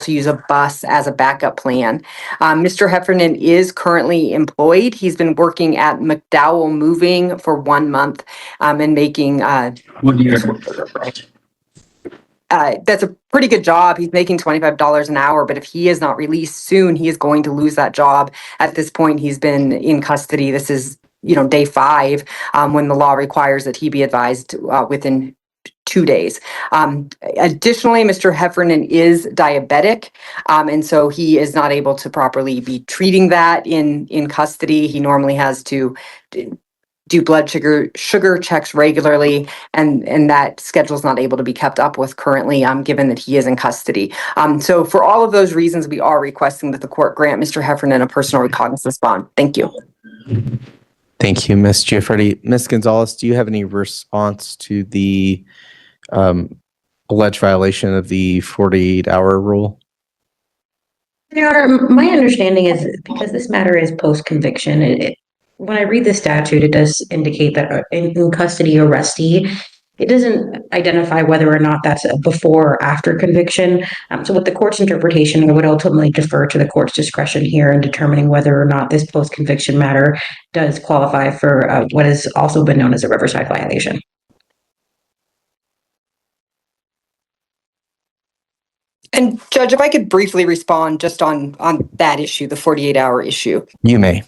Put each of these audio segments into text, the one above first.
to use a bus as a backup plan. Mr. Heffernan is currently employed. He's been working at McDowell Moving for 1 month and making What do you that's a pretty good job. He's making $25 an hour, but if he is not released soon, he is going to lose that job. At this point, he's been in custody. This is, day 5 when the law requires that he be advised within 2 days. Additionally, Mr. Heffernan is diabetic, and so he is not able to properly be treating that in custody. He normally has to do blood sugar checks regularly, and that schedule is not able to be kept up with currently, given that he is in custody. So for all of those reasons, we are requesting that the court grant Mr. Heffernan a personal recognizance bond. Thank you. Thank you, Ms. Giafretti. Ms. Gonzalez, do you have any response to the alleged violation of the 48-hour rule? Your Honor, my understanding is because this matter is post-conviction, when I read the statute, it does indicate that in custody arrestee, it doesn't identify whether or not that's before or after conviction. So with the court's interpretation, I would ultimately defer to the court's discretion here in determining whether or not this post-conviction matter does qualify for what has also been known as a Riverside violation. And Judge, if I could briefly respond just on that issue, the 48-hour issue. You may.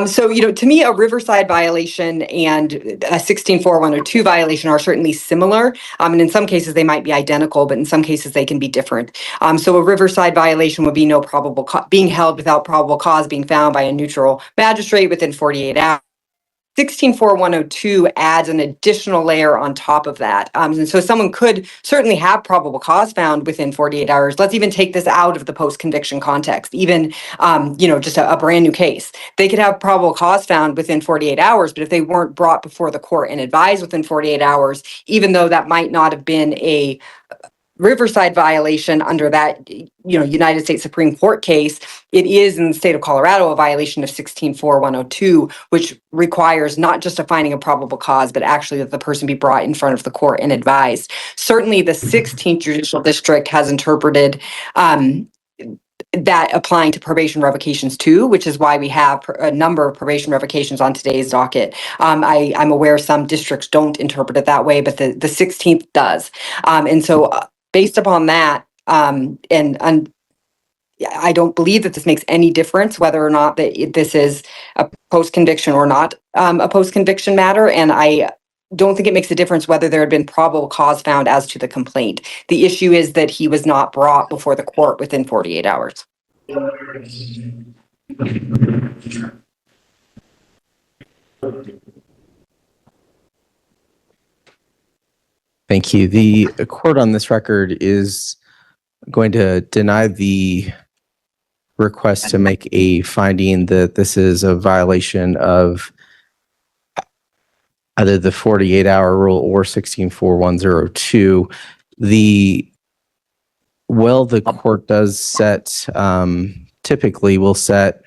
So, to me, a Riverside violation and a 16-4102 violation are certainly similar. And in some cases, they might be identical, but in some cases, they can be different. So a Riverside violation would be being held without probable cause being found by a neutral magistrate within 48 hours. 16-4102 adds an additional layer on top of that. And so someone could certainly have probable cause found within 48 hours. Let's even take this out of the post-conviction context, even, just a brand new case. They could have probable cause found within 48 hours, but if they weren't brought before the court and advised within 48 hours, even though that might not have been a Riverside violation under that, United States Supreme Court case, it is in the state of Colorado a violation of 16-4102, which requires not just a finding of probable cause, but actually that the person be brought in front of the court and advised. Certainly, the 16th Judicial District has interpreted that applying to probation revocations too, which is why we have a number of probation revocations on today's docket. I'm aware some districts don't interpret it that way, but the 16th does. And so based upon that, and I don't believe that this makes any difference whether or not that this is a post-conviction or not a post-conviction matter. And I don't think it makes a difference whether there had been probable cause found as to the complaint. The issue is that he was not brought before the court within 48 hours. Thank you. The court on this record is going to deny the request to make a finding that this is a violation of either the 48-hour rule or 16-4102. The court does set, typically will set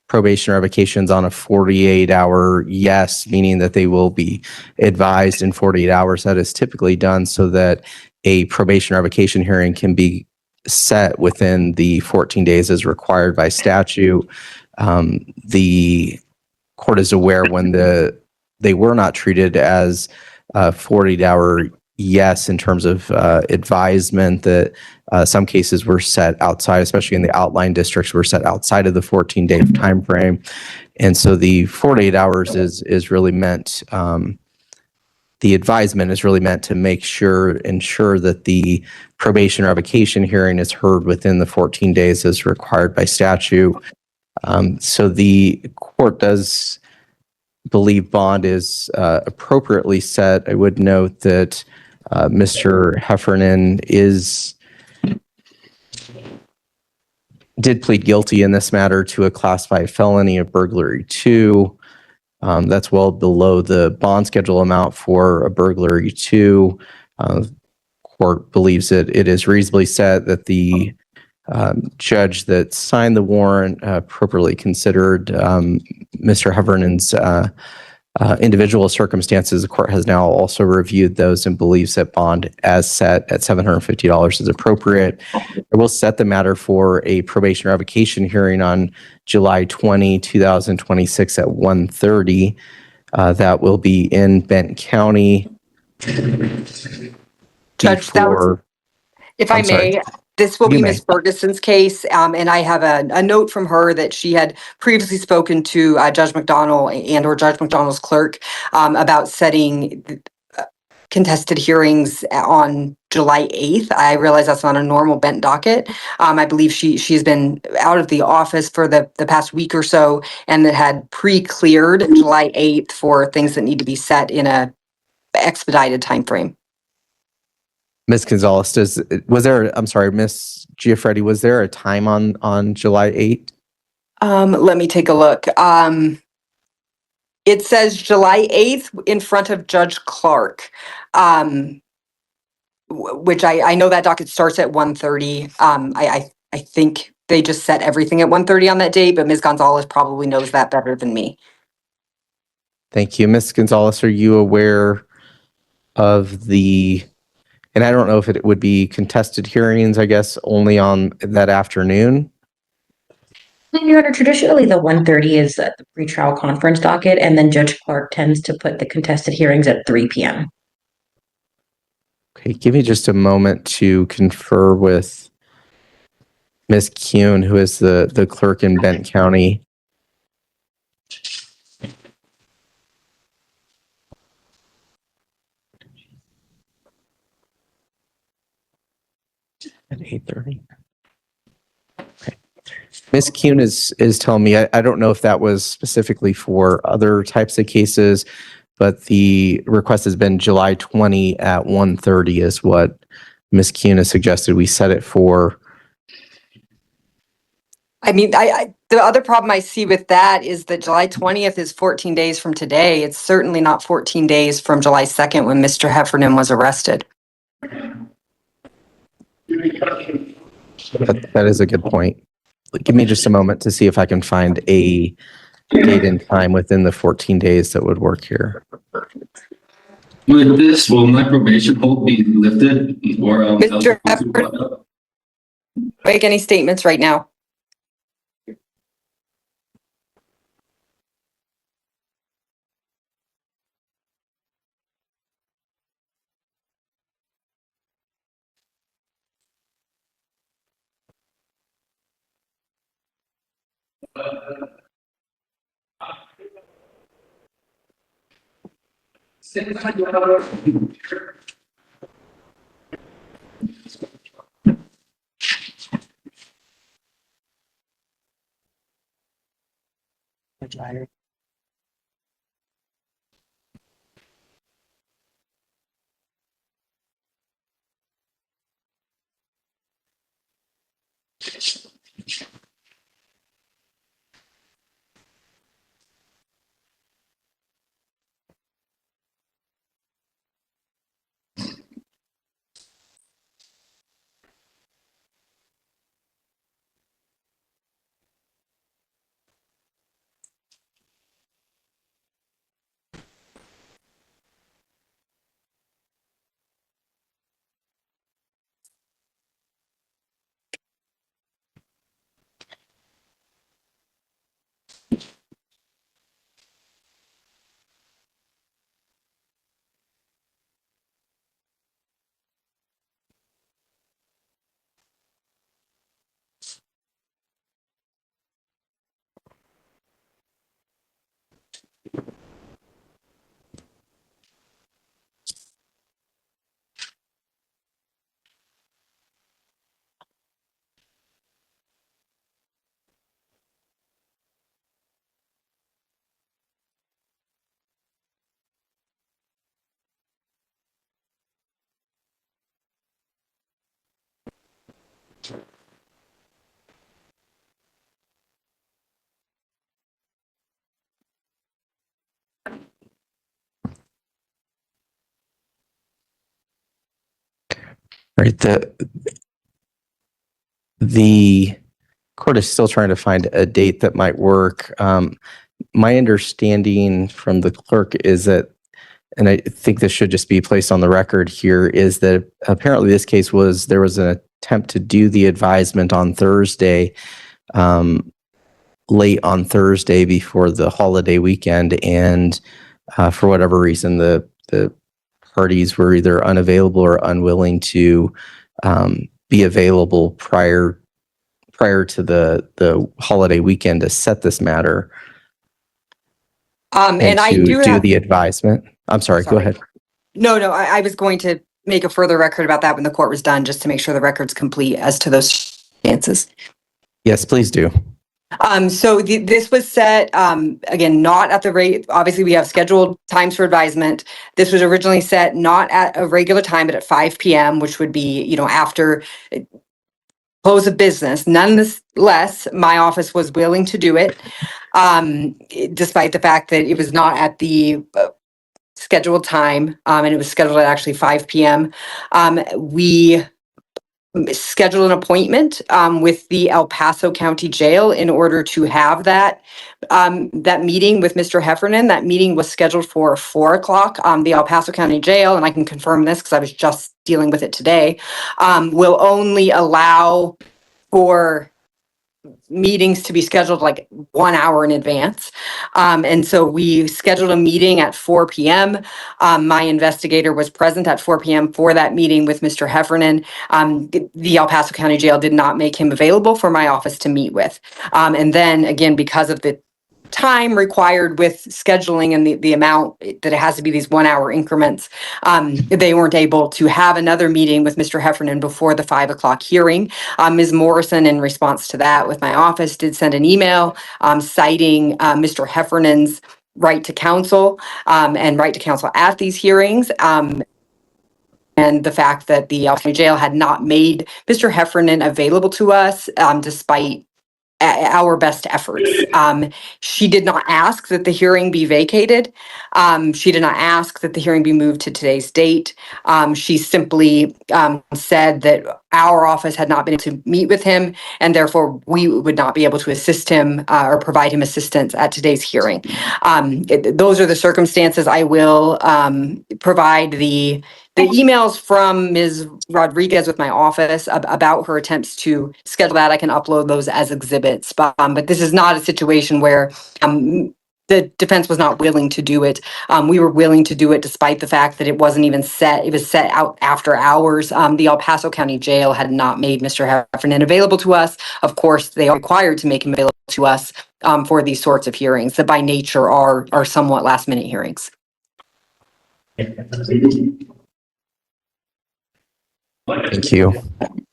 probation revocations on a 48-hour yes, meaning that they will be advised in 48 hours. That is typically done so that a probation revocation hearing can be set within the 14 days as required by statute. The court is aware when they were not treated as a 48-hour yes in terms of advisement, that some cases were set outside, especially in the outlying districts, were set outside of the 14-day time frame. And so the 48 hours is really meant, the advisement is really meant to ensure that the probation revocation hearing is heard within the 14 days as required by statute. So the court does believe bond is appropriately set. I would note that Mr. Heffernan did plead guilty in this matter to a Class 5 felony of burglary 2. That's well below the bond schedule amount for a burglary 2. Court believes that it is reasonably set that the judge that signed the warrant appropriately considered Mr. Heffernan's individual circumstances, the court has now also reviewed those and believes that bond as set at $750 is appropriate. It will set the matter for a probation revocation hearing on July 20, 2026 at 1:30. That will be in Benton County. Judge, if I may, this will be Ms. Ferguson's case, and I have a note from her that she had previously spoken to Judge McDonnell or Judge McDonnell's clerk about setting contested hearings on July 8th. I realize that's not a normal Benton docket. I believe she's been out of the office for the past week or so, and that had pre-cleared July 8th for things that need to be set in a expedited timeframe. Ms. Gonzalez, Ms. Giaffretti, was there a time on July 8th? Let me take a look. It says July 8th in front of Judge Clark, which I know that docket starts at 1:30. I think they just set everything at 1:30 on that day, but Ms. Gonzalez probably knows that better than me. Thank you. Ms. Gonzalez, are you aware of and I don't know if it would be contested hearings, I guess, only on that afternoon? Your Honor, traditionally the 1:30 is the pretrial conference docket, and then Judge Clark tends to put the contested hearings at 3 p.m. Okay, give me just a moment to confer with Ms. Kuhn, who is the clerk in Benton County. At 8:30. Okay. Ms. Kuhn is telling me, I don't know if that was specifically for other types of cases, but the request has been July 20 at 1:30 is what Ms. Kuhn has suggested we set it for. I mean, the other problem I see with that is that July 20th is 14 days from today. It's certainly not 14 days from July 2nd when Mr. Heffernan was arrested. That is a good point. Give me just a moment to see if I can find a date and time within the 14 days that would work here. With this, will my probation hold be lifted or Mr. Heffernan, make any statements right now? Right. The court is still trying to find a date that might work. My understanding from the clerk is that, and I think this should just be placed on the record here, is that apparently this case there was an attempt to do the advisement on Thursday, late on Thursday before the holiday weekend, and for whatever reason, the parties were either unavailable or unwilling to be available prior to the holiday weekend to set this matter And I to do do have, the advisement. I'm sorry, go ahead. no, I was going to make a further record about that when the court was done, just to make sure the record's complete as to those circumstances. Yes, please do. So this was set, again, not at the rate, obviously we have scheduled times for advisement. This was originally set not at a regular time, but at 5 p.m., which would be, after close of business. Nonetheless, my office was willing to do it, despite the fact that it was not at the scheduled time, and it was scheduled at actually 5 p.m. We scheduled an appointment with the El Paso County Jail in order to have that meeting with Mr. Heffernan. That meeting was scheduled for 4 o'clock. The El Paso County Jail, and I can confirm this because I was just dealing with it today, will only allow for meetings to be scheduled like 1 hour in advance. And so we scheduled a meeting at 4 p.m. My investigator was present at 4 p.m. for that meeting with Mr. Heffernan. The El Paso County Jail did not make him available for my office to meet with. And then again, because of the time required with scheduling and the amount that it has to be these 1 hour increments, they weren't able to have another meeting with Mr. Heffernan before the 5 o'clock hearing. Ms. Morrison, in response to that with my office, did send an email citing Mr. Heffernan's right to counsel and right to counsel at these hearings. And the fact that the El Paso Jail had not made Mr. Heffernan available to us despite our best efforts. She did not ask that the hearing be vacated. She did not ask that the hearing be moved to today's date. She simply said that our office had not been able to meet with him, and therefore we would not be able to assist him or provide him assistance at today's hearing. Those are the circumstances. I will provide the emails from Ms. Rodriguez with my office about her attempts to schedule that. I can upload those as exhibits, but this is not a situation where the defense was not willing to do it. We were willing to do it despite the fact that it wasn't even set. It was set out after hours. The El Paso County Jail had not made Mr. Heffernan available to us. Of course, they are required to make him available to us for these sorts of hearings that by nature are somewhat last minute hearings. Thank you.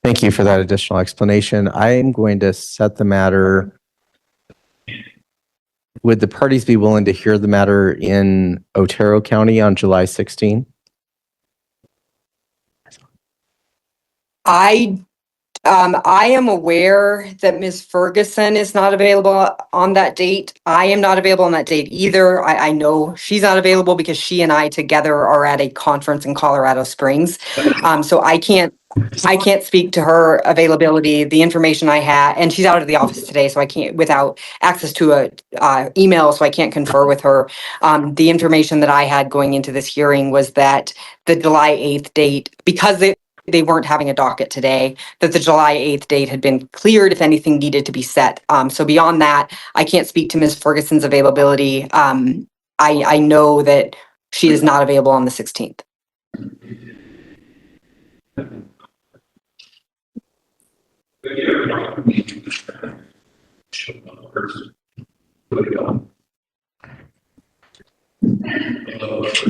Thank you for that additional explanation. I'm going to set the matter. Would the parties be willing to hear the matter in Otero County on July 16? I am aware that Ms. Ferguson is not available on that date. I am not available on that date either. I know she's not available because she and I together are at a conference in Colorado Springs. So I can't speak to her availability. The information I had, and she's out of the office today, so I can't, without access to a email, so I can't confer with her. The information that I had going into this hearing was that the July 8th date, because they weren't having a docket today, that the July 8th date had been cleared if anything needed to be set. So beyond that, I can't speak to Ms. Ferguson's availability. I know that she is not available on the 16th.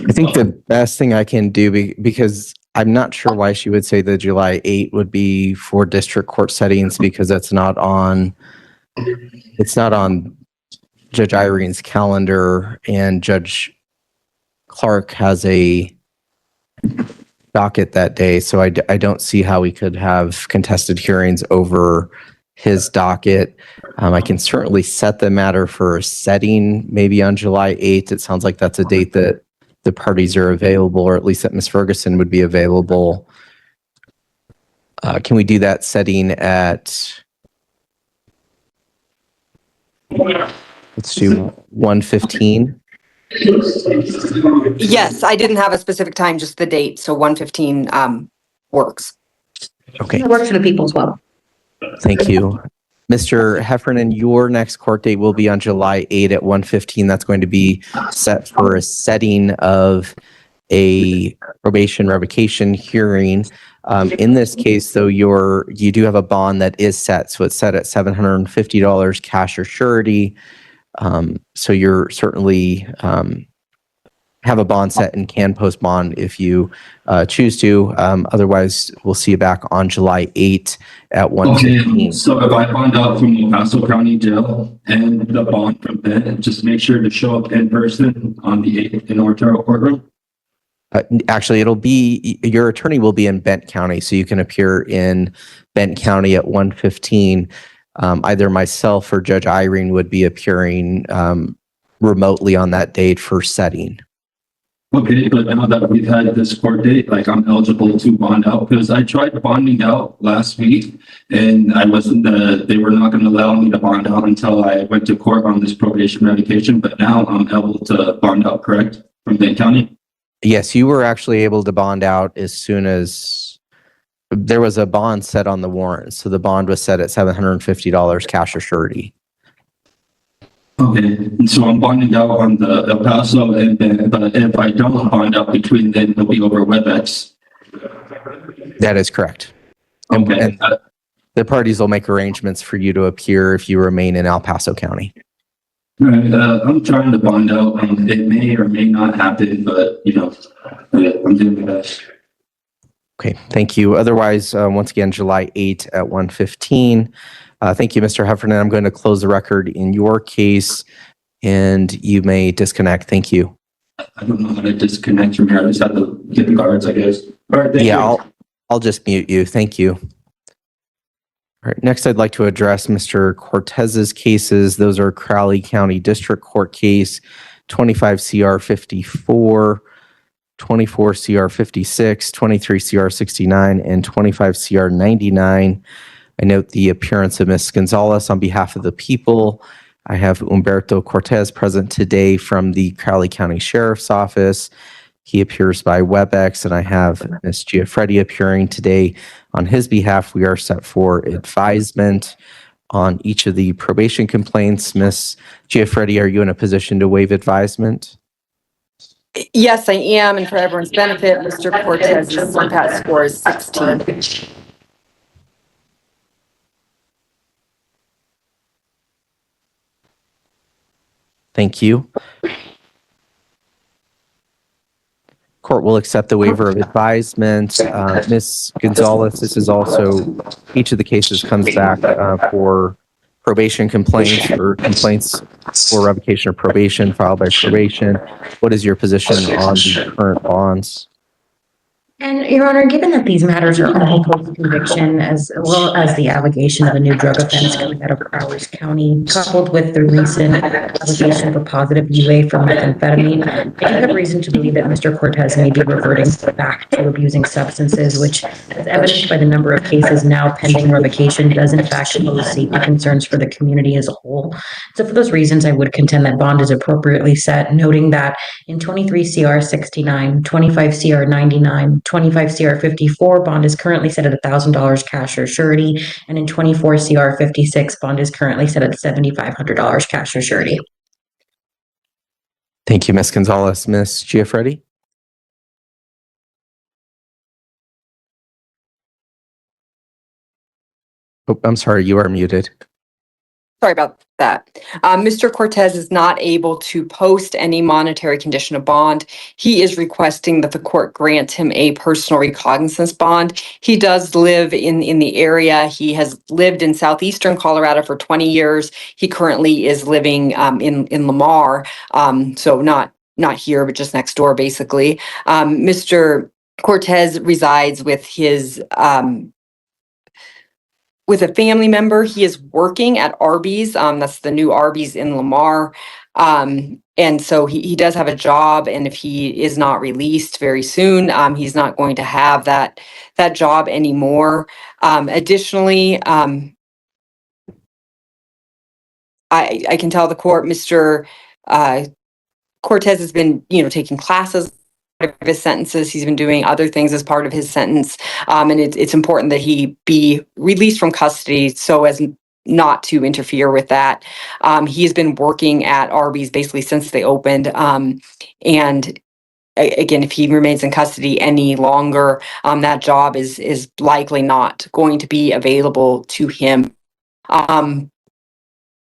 I think the best thing I can do, because I'm not sure why she would say the July 8 would be for district court settings, because it's not on Judge Irene's calendar, and Judge Clark has a docket that day. So I don't see how we could have contested hearings over his docket. I can certainly set the matter for a setting maybe on July 8th. It sounds like that's a date that the parties are available, or at least that Ms. Ferguson would be available. Can we do that setting at Let's do 1:15. Yes, I didn't have a specific time, just the date. So 1:15 works. Okay, It works for the people as well. thank you. Mr. Heffernan, your next court date will be on July 8 at 1:15. That's going to be set for a setting of a probation revocation hearing. In this case, though, you do have a bond that is set, so it's set at $750 cash or surety. So you're certainly have a bond set and can post bond if you choose to. Otherwise, we'll see you back on July 8 at 1:15. Okay, so if I bond out from El Paso County Jail and the bond from Ben, just make sure to show up in person on the 8th in Ortero courtroom. Actually, your attorney will be in Bent County, so you can appear in Bent County at 1:15. Either myself or Judge Irene would be appearing remotely on that date for setting. Okay, but now that we've had this court date, like I'm eligible to bond out because I tried bonding out last week and I wasn't, they were not going to allow me to bond out until I went to court on this probation revocation, but now I'm able to bond out, correct? From Dane County? Yes, you were actually able to bond out as soon as there was a bond set on the warrant. So the bond was set at $750 cash or surety. Okay, and so I'm bonding out on the El Paso and then, but if I don't bond out between then it'll be over WebEx. That is correct. Okay. And the parties will make arrangements for you to appear if you remain in El Paso County. Right, I'm trying to bond out. It may or may not happen, but you know, I'm doing my best. Okay, thank you. Otherwise, once again, July 8 at 1:15. Thank you, Mr. Heffernan. I'm going to close the record in your case and you may disconnect. Thank you. I don't know how to disconnect from here. I just have to get the cards, I guess. All right, thank you. Yeah, I'll just mute you. Thank you. All right, next I'd like to address Mr. Cortez's cases. Those are Crowley County District Court case 25 CR 54, 24 CR 56, 23 CR 69, and 25 CR 99. I note the appearance of Ms. Gonzalez on behalf of the people. I have Humberto Cortez present today from the Crowley County Sheriff's Office. He appears by WebEx, and I have Ms. Giaffredi appearing today on his behalf. We are set for advisement on each of the probation complaints. Ms. Giaffredi, are you in a position to waive advisement? Yes, I am. And for everyone's benefit, Mr. Cortez's CPAT score is 16. Thank you. Court will accept the waiver of advisement. Ms. Gonzalez, this is also, each of the cases comes back for probation complaints or complaints for revocation of probation filed by probation. What is your position on the current bonds? And Your Honor, given that these matters are all post-conviction, as well as the allegation of a new drug offense coming out of Broward County, coupled with the recent allegation of a positive UA for methamphetamine, I do have reason to believe that Mr. Cortez may be reverting back to abusing substances, which, as evidenced by the number of cases now pending revocation, does in fact pose safety concerns for the community as a whole. So for those reasons, I would contend that bond is appropriately set, noting that in 23 CR 69, 25 CR 99, 25 CR 54, bond is currently set at $1,000 cash or surety, and in 24 CR 56, bond is currently set at $7,500 cash or surety. Thank you, Ms. Gonzalez. Ms. Giaffredi? Oh, I'm sorry, you are muted. Sorry about that. Mr. Cortez is not able to post any monetary condition of bond. He is requesting that the court grant him a personal recognizance bond. He does live in the area. He has lived in southeastern Colorado for 20 years. He currently is living in Lamar, so not here, but just next door, basically. Mr. Cortez resides with his with a family member. He is working at Arby's. That's the new Arby's in Lamar. And so he does have a job, and if he is not released very soon, he's not going to have that job anymore. Additionally, I can tell the court, Mr. Cortez has been, taking classes of his sentences. He's been doing other things as part of his sentence. And it's important that he be released from custody so as not to interfere with that. He's been working at Arby's basically since they opened. And again, if he remains in custody any longer, that job is likely not going to be available to him.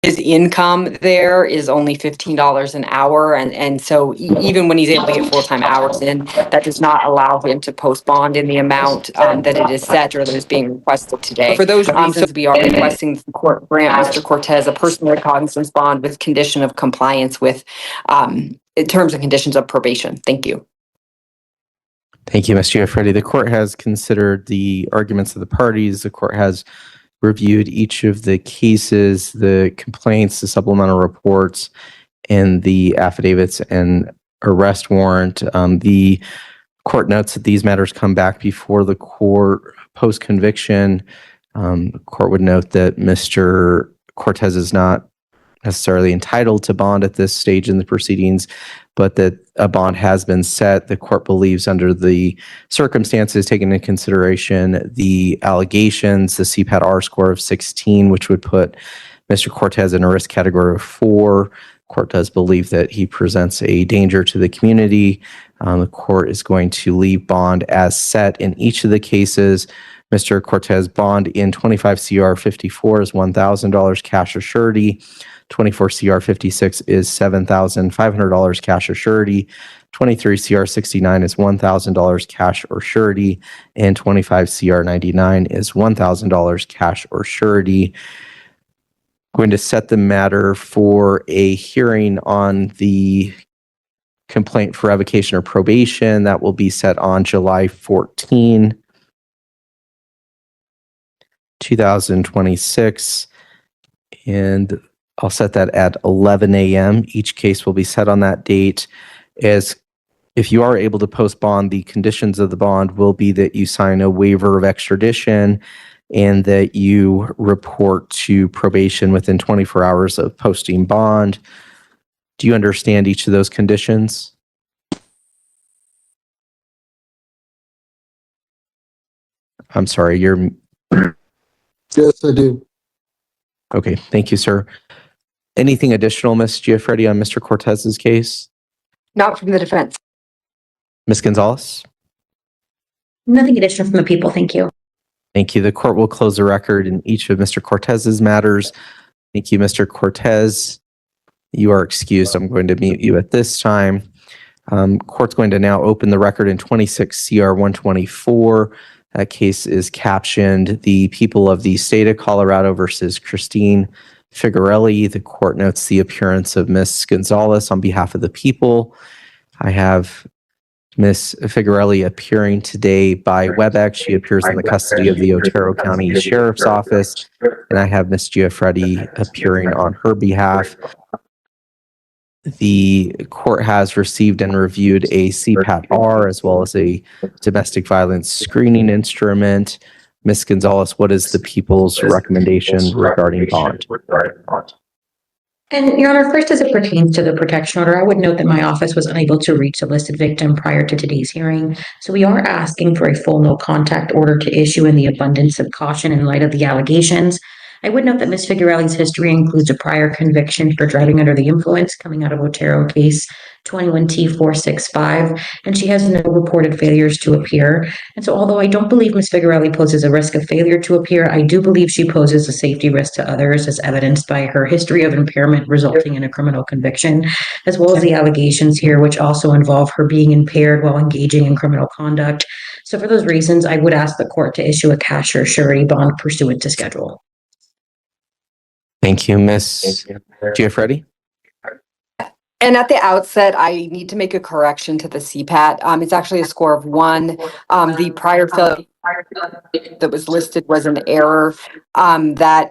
His income there is only $15 an hour. And so even when he's able to get full-time hours in, that does not allow him to post bond in the amount that it is set or that is being requested today. For those reasons, we are requesting the court grant Mr. Cortez a personal recognizance bond with condition of compliance with terms and conditions of probation. Thank you. Thank you, Ms. Giuffretti. The court has considered the arguments of the parties. The court has reviewed each of the cases, the complaints, the supplemental reports, and the affidavits and arrest warrant. The court notes that these matters come back before the court post-conviction. The court would note that Mr. Cortez is not necessarily entitled to bond at this stage in the proceedings, but that a bond has been set. The court believes under the circumstances taken into consideration, the allegations, the CPAT-R score of 16, which would put Mr. Cortez in a risk category of 4. Court does believe that he presents a danger to the community. The court is going to leave bond as set in each of the cases. Mr. Cortez bond in 25 CR 54 is $1,000 cash or surety. 24 CR 56 is $7,500 cash or surety. 23 CR 69 is $1,000 cash or surety. And 25 CR 99 is $1,000 cash or surety. Going to set the matter for a hearing on the complaint for revocation or probation. That will be set on July 14, 2026. And I'll set that at 11 a.m. Each case will be set on that date. As if you are able to post bond, the conditions of the bond will be that you sign a waiver of extradition and that you report to probation within 24 hours of posting bond. Do you understand each of those conditions? I'm sorry, you're... Yes, I do. Okay, thank you, sir. Anything additional, Ms. Giuffretti, on Mr. Cortez's case? Not from the defense. Ms. Gonzalez? Nothing additional from the people. Thank you. Thank you. The court will close the record in each of Mr. Cortez's matters. Thank you, Mr. Cortez. You are excused. I'm going to mute you at this time. Court's going to now open the record in 26 CR 124. That case is captioned "The People of the State of Colorado versus Christine Figuerelli." The court notes the appearance of Ms. Gonzalez on behalf of the people. I have Ms. Figuerelli appearing today by WebEx. She appears in the custody of the Otero County Sheriff's Office. And I have Ms. Giuffretti appearing on her behalf. The court has received and reviewed a CPAT-R as well as a domestic violence screening instrument. Ms. Gonzalez, what is the people's recommendation regarding bond? And Your Honor, first as it pertains to the protection order, I would note that my office was unable to reach the listed victim prior to today's hearing. So we are asking for a full no contact order to issue in the abundance of caution in light of the allegations. I would note that Ms. Figuerelli's history includes a prior conviction for driving under the influence coming out of Otero case 21T465, and she has no reported failures to appear. And so although I don't believe Ms. Figuerelli poses a risk of failure to appear, I do believe she poses a safety risk to others as evidenced by her history of impairment resulting in a criminal conviction, as well as the allegations here, which also involve her being impaired while engaging in criminal conduct. So for those reasons, I would ask the court to issue a cash or surety bond pursuant to schedule. Thank you, Ms. Giuffretti. And at the outset, I need to make a correction to the CPAT. It's actually a score of 1. The prior failure that was listed was an error. There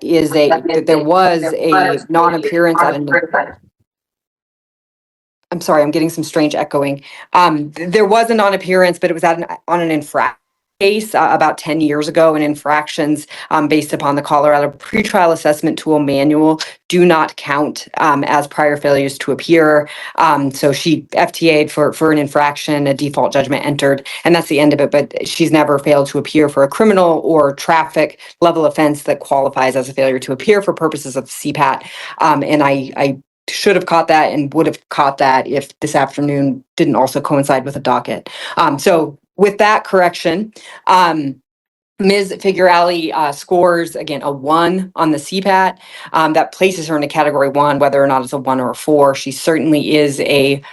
was a non-appearance at an... I'm sorry, I'm getting some strange echoing. There was a non-appearance, but it was on an infraction. case about 10 years ago, and infractions based upon the Colorado pretrial assessment tool manual do not count as prior failures to appear. So she FTA'd for an infraction, a default judgment entered, and that's the end of it. But she's never failed to appear for a criminal or traffic level offense that qualifies as a failure to appear for purposes of CPAT. And I should have caught that and would have caught that if this afternoon didn't also coincide with a docket. So with that correction, Ms. Figuerelli scores, again, a 1 on the CPAT. That places her in a category 1, whether or not it's a 1 or a 4. She certainly is in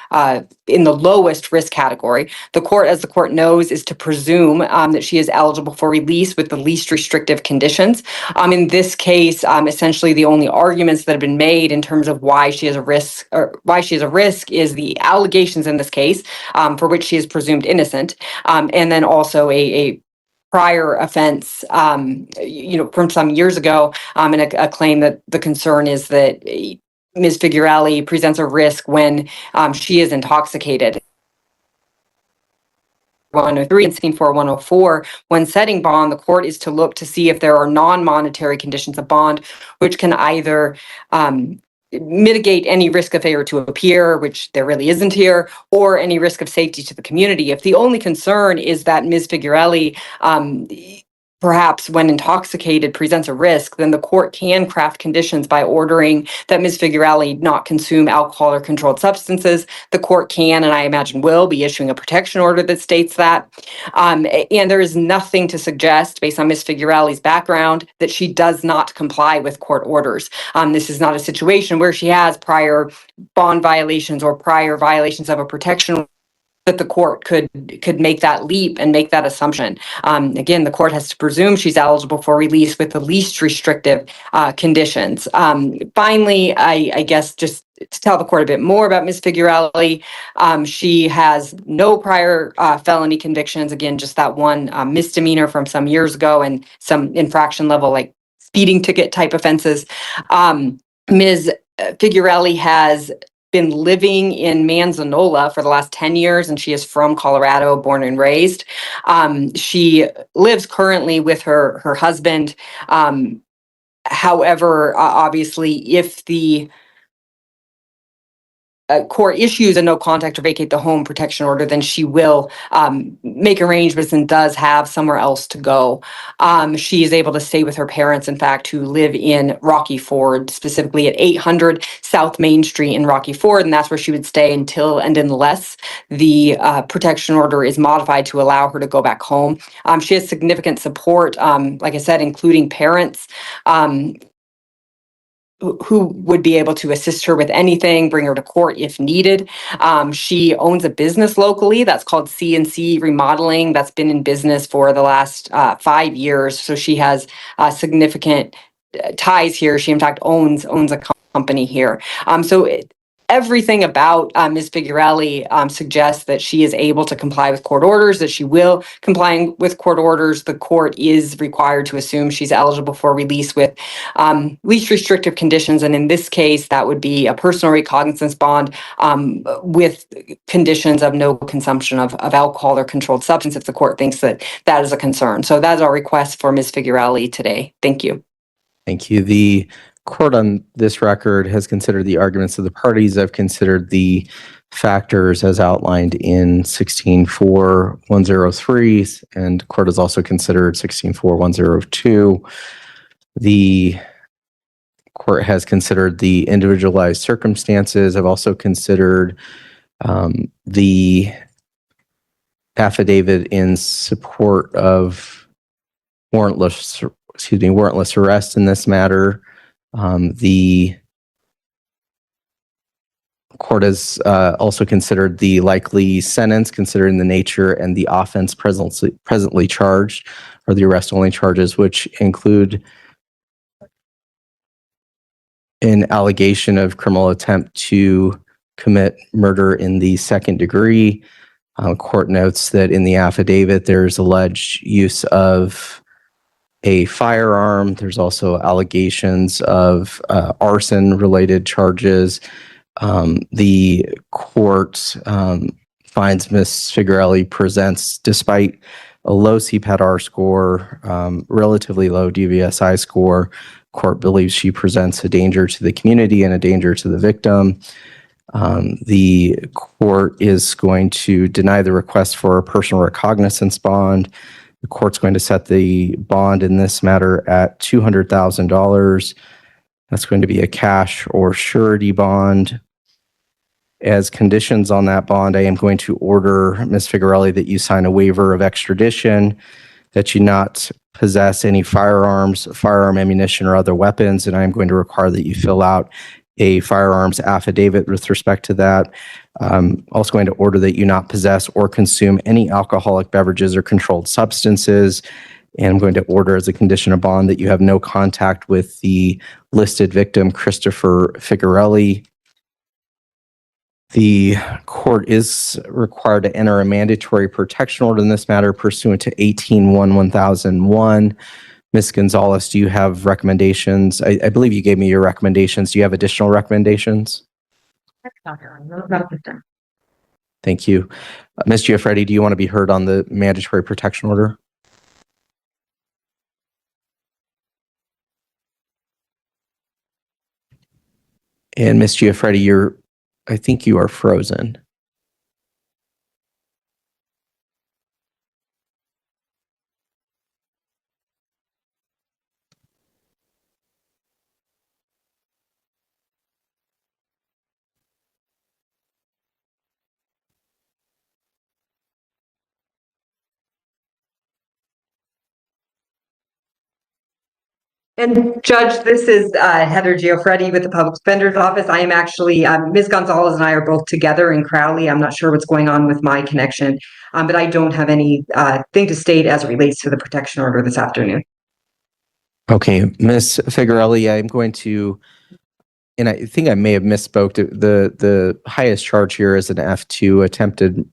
the lowest risk category. The court, as the court knows, is to presume that she is eligible for release with the least restrictive conditions. In this case, essentially the only arguments that have been made in terms of why she is a risk is the allegations in this case, for which she is presumed innocent, and then also a prior offense, from some years ago, and a claim that the concern is that Ms. Figuerelli presents a risk when she is intoxicated. 103 and 104, when setting bond, the court is to look to see if there are non-monetary conditions of bond, which can either mitigate any risk of failure to appear, which there really isn't here, or any risk of safety to the community. If the only concern is that Ms. Figuerelli, perhaps when intoxicated, presents a risk, then the court can craft conditions by ordering that Ms. Figuerelli not consume alcohol or controlled substances. The court can, and I imagine will, be issuing a protection order that states that. And there is nothing to suggest, based on Ms. Figuerelli's background, that she does not comply with court orders. This is not a situation where she has prior bond violations or prior violations of a protection that the court could make that leap and make that assumption. Again, the court has to presume she's eligible for release with the least restrictive conditions. Finally, I guess just to tell the court a bit more about Ms. Figuerelli, she has no prior felony convictions. Again, just that one misdemeanor from some years ago and some infraction level like speeding ticket type offenses. Ms. Figuerelli has been living in Manzanola for the last 10 years, and she is from Colorado, born and raised. She lives currently with her husband. However, obviously, if the court issues a no contact or vacate the home protection order, then she will make arrangements and does have somewhere else to go. She is able to stay with her parents, in fact, who live in Rocky Ford, specifically at 800 South Main Street in Rocky Ford, and that's where she would stay until and unless the protection order is modified to allow her to go back home. She has significant support, like I said, including parents, who would be able to assist her with anything, bring her to court if needed. She owns a business locally that's called C&C Remodeling that's been in business for the last 5 years. So she has significant ties here. She in fact owns a company here. Everything about Ms. Figuerelli suggests that she is able to comply with court orders, that she will comply with court orders. The court is required to assume she's eligible for release with least restrictive conditions. And in this case, that would be a personal recognizance bond with conditions of no consumption of alcohol or controlled substance if the court thinks that that is a concern. So that is our request for Ms. Figuerelli today. Thank you. Thank you. The court on this record has considered the arguments of the parties. Have considered the factors as outlined in 16.4.103, and court has also considered 16.4.102. The court has considered the individualized circumstances. I've also considered the affidavit in support of warrantless arrest in this matter. The court has also considered the likely sentence, considering the nature and the offense presently charged, or the arrest-only charges, which include an allegation of criminal attempt to commit murder in the second degree. Court notes that in the affidavit, there's alleged use of a firearm. There's also allegations of arson-related charges. The court finds Ms. Figuerelli presents, despite a low CPAT-R score, relatively low DVSI score. Court believes she presents a danger to the community and a danger to the victim. The court is going to deny the request for a personal recognizance bond. The court's going to set the bond in this matter at $200,000. That's going to be a cash or surety bond. As conditions on that bond, I am going to order, Ms. Figuerelli, that you sign a waiver of extradition, that you not possess any firearms, firearm ammunition, or other weapons, and I am going to require that you fill out a firearms affidavit with respect to that. I'm also going to order that you not possess or consume any alcoholic beverages or controlled substances. And I'm going to order as a condition of bond that you have no contact with the listed victim, Christopher Figuerelli. The court is required to enter a mandatory protection order in this matter pursuant to 18-1-1001. Ms. Gonzalez, do you have recommendations? I believe you gave me your recommendations. Do you have additional recommendations? Thank you. Ms. Giuffretti, do you want to be heard on the mandatory protection order? And Ms. Giuffretti, I think you are frozen. And Judge, this is Heather Giuffretti with the Public Defender's Office. I am actually, Ms. Gonzalez and I are both together in Crowley. I'm not sure what's going on with my connection, but I don't have any thing to state as it relates to the protection order this afternoon. Okay, Ms. Figuerelli, I'm going to, and I think I may have misspoke. The highest charge here is an F2, attempted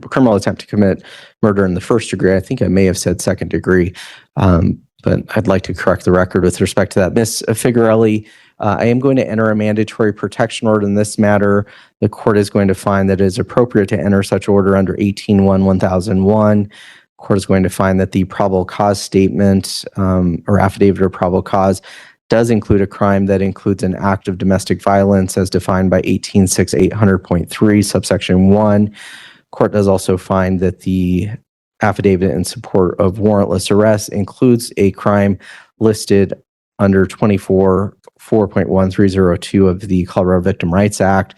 criminal attempt to commit murder in the first degree. I think I may have said second degree. But I'd like to correct the record with respect to that. Ms. Figuerelli, I am going to enter a mandatory protection order in this matter. The court is going to find that it is appropriate to enter such order under 18-1-1001. The court is going to find that the probable cause statement or affidavit of probable cause does include a crime that includes an act of domestic violence as defined by 18-6-800.3 subsection 1. Court does also find that the affidavit in support of warrantless arrest includes a crime listed under 24.4.1302 of the Colorado Victim Rights Act.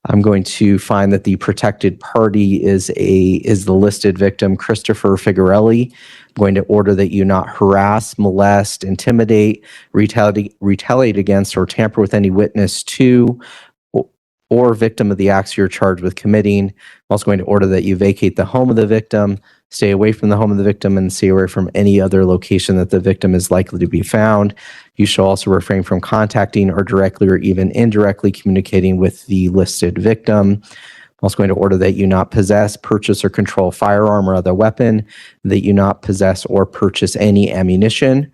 I'm going to find that the protected party is the listed victim, Christopher Figuerelli. I'm going to order that you not harass, molest, intimidate, retaliate against, or tamper with any witness to or victim of the acts you're charged with committing. I'm also going to order that you vacate the home of the victim, stay away from the home of the victim, and stay away from any other location that the victim is likely to be found. You shall also refrain from contacting or directly or even indirectly communicating with the listed victim. I'm also going to order that you not possess, purchase, or control a firearm or other weapon, that you not possess or purchase any ammunition.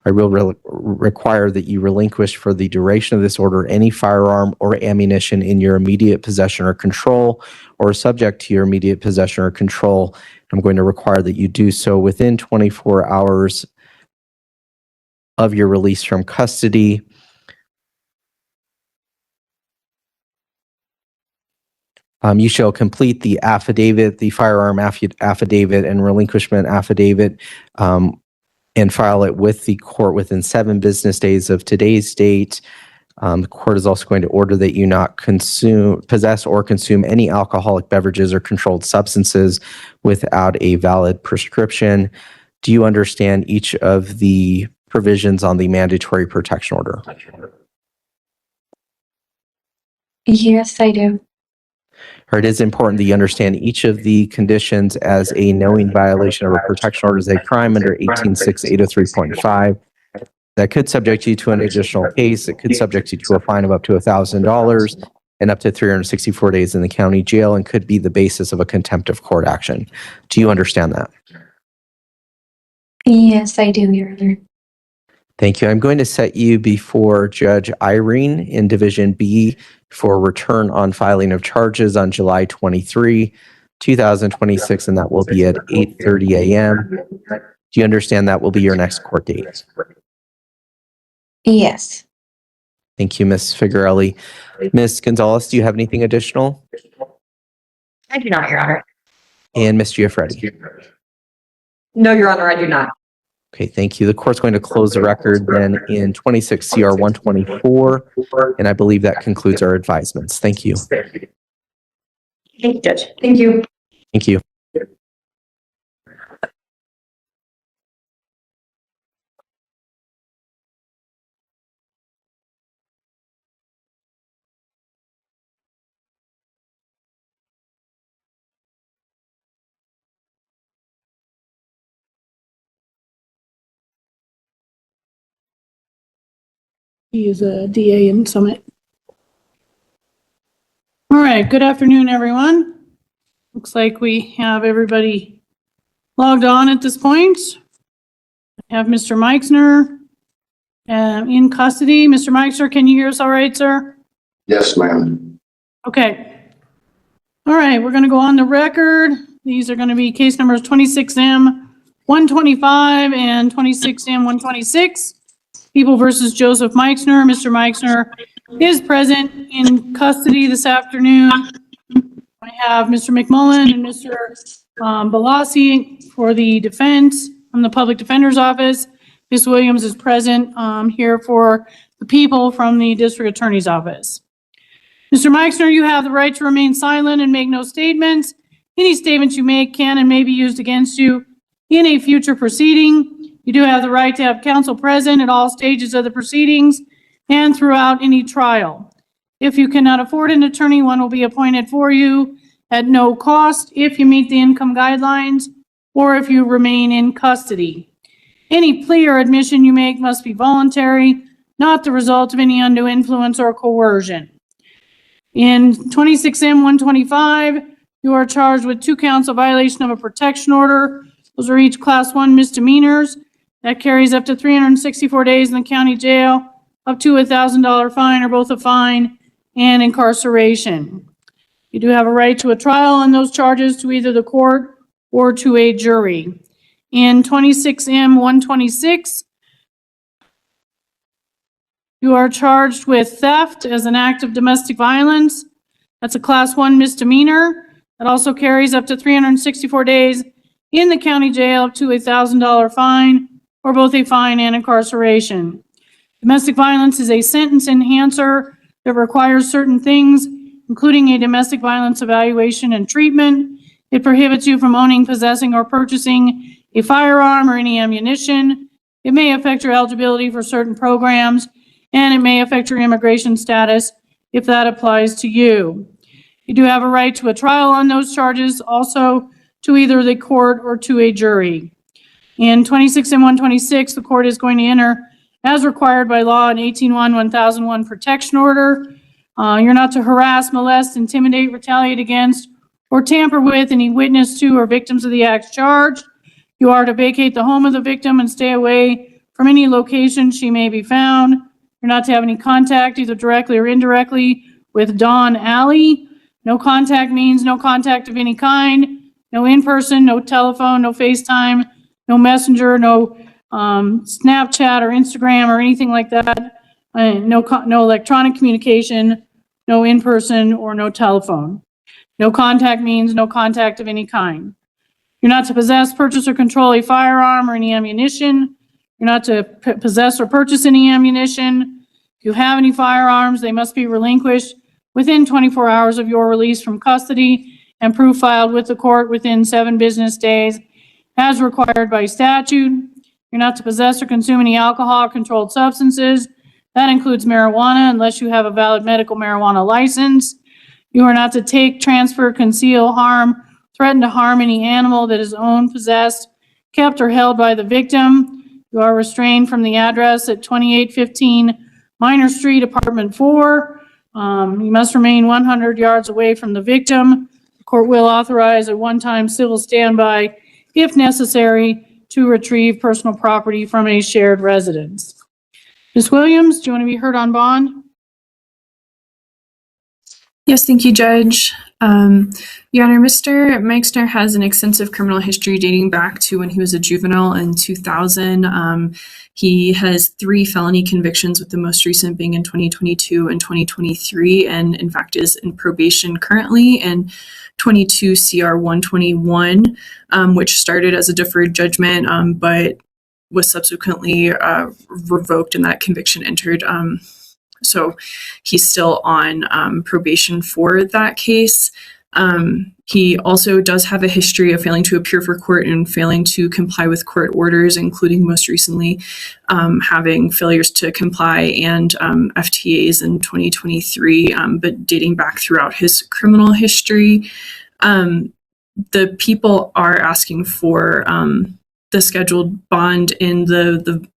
I will require that you relinquish for the duration of this order any firearm or ammunition in your immediate possession or control or subject to your immediate possession or control. I'm going to require that you do so within 24 hours of your release from custody. You shall complete the affidavit, the firearm affidavit and relinquishment affidavit, and file it with the court within 7 business days of today's date. The court is also going to order that you not possess or consume any alcoholic beverages or controlled substances without a valid prescription. Do you understand each of the provisions on the mandatory protection order? Yes, I do. It is important that you understand each of the conditions as a knowing violation of a protection order is a crime under 18-6-803.5. That could subject you to an additional case. It could subject you to a fine of up to $1,000 and up to 364 days in the county jail, and could be the basis of a contempt of court action. Do you understand that? Yes, I do, Your Honor. Thank you. I'm going to set you before Judge Irene in Division B for return on filing of charges on July 23. 2026, and that will be at 8:30 a.m. Do you understand that will be your next court date? Yes. Thank you, Ms. Figuerelli. Ms. Gonzalez, do you have anything additional? I do not, Your Honor. And Ms. Giuffretti? No, Your Honor, I do not. Okay, thank you. The court's going to close the record then in 26 CR 124, and I believe that concludes our advisements. Thank you. Thank you, Judge. Thank you. Thank you. He is a DA in Summit. All right, good afternoon, everyone. Looks like we have everybody logged on at this point. I have Mr. Meixner in custody. Mr. Meixner, can you hear us all right, sir? Yes, ma'am. Okay. All right, we're going to go on the record. These are going to be case numbers 26M 125 and 26M 126. People versus Joseph Meixner. Mr. Meixner is present in custody this afternoon. I have Mr. McMullen and Mr. Balassi for the defense from the Public Defender's Office. Ms. Williams is present here for the people from the District Attorney's Office. Mr. Meixner, you have the right to remain silent and make no statements. Any statements you make can and may be used against you in a future proceeding. You do have the right to have counsel present at all stages of the proceedings and throughout any trial. If you cannot afford an attorney, one will be appointed for you at no cost if you meet the income guidelines or if you remain in custody. Any plea or admission you make must be voluntary, not the result of any undue influence or coercion. In 26M 125, you are charged with 2 counts of violation of a protection order. Those are each class 1 misdemeanors. That carries up to 364 days in the county jail, up to a $1,000 fine or both a fine and incarceration. You do have a right to a trial on those charges to either the court or to a jury. In 26M 126, you are charged with theft as an act of domestic violence. That's a class 1 misdemeanor. That also carries up to 364 days in the county jail, up to a $1,000 fine or both a fine and incarceration. Domestic violence is a sentence enhancer that requires certain things, including a domestic violence evaluation and treatment. It prohibits you from owning, possessing, or purchasing a firearm or any ammunition. It may affect your eligibility for certain programs, and it may affect your immigration status if that applies to you. You do have a right to a trial on those charges, also to either the court or to a jury. In 26M 126, the court is going to enter, as required by law, an 18-1-1001 protection order. You're not to harass, molest, intimidate, retaliate against, or tamper with any witness to or victims of the acts charged. You are to vacate the home of the victim and stay away from any location she may be found. You're not to have any contact, either directly or indirectly, with Dawn Alley. No contact means no contact of any kind. No in-person, no telephone, no FaceTime, no messenger, no Snapchat or Instagram or anything like that. No electronic communication, no in-person or no telephone. No contact means no contact of any kind. You're not to possess, purchase, or control a firearm or any ammunition. You're not to possess or purchase any ammunition. If you have any firearms, they must be relinquished within 24 hours of your release from custody and proof filed with the court within 7 business days as required by statute. You're not to possess or consume any alcohol or controlled substances. That includes marijuana unless you have a valid medical marijuana license. You are not to take, transfer, conceal, harm, threaten to harm any animal that is owned, possessed, kept, or held by the victim. You are restrained from the address at 2815 Minor Street, Apartment 4. You must remain 100 yards away from the victim. The court will authorize a one-time civil standby, if necessary, to retrieve personal property from a shared residence. Ms. Williams, do you want to be heard on bond? Yes, thank you, Judge. Your Honor, Mr. Meixner has an extensive criminal history dating back to when he was a juvenile in 2000. He has 3 felony convictions, with the most recent being in 2022 and 2023, and in fact is in probation currently, and 22 CR 121, which started as a deferred judgment, but was subsequently revoked and that conviction entered. So he's still on probation for that case. He also does have a history of failing to appear for court and failing to comply with court orders, including most recently having failures to comply and FTAs in 2023, but dating back throughout his criminal history. The people are asking for the scheduled bond in the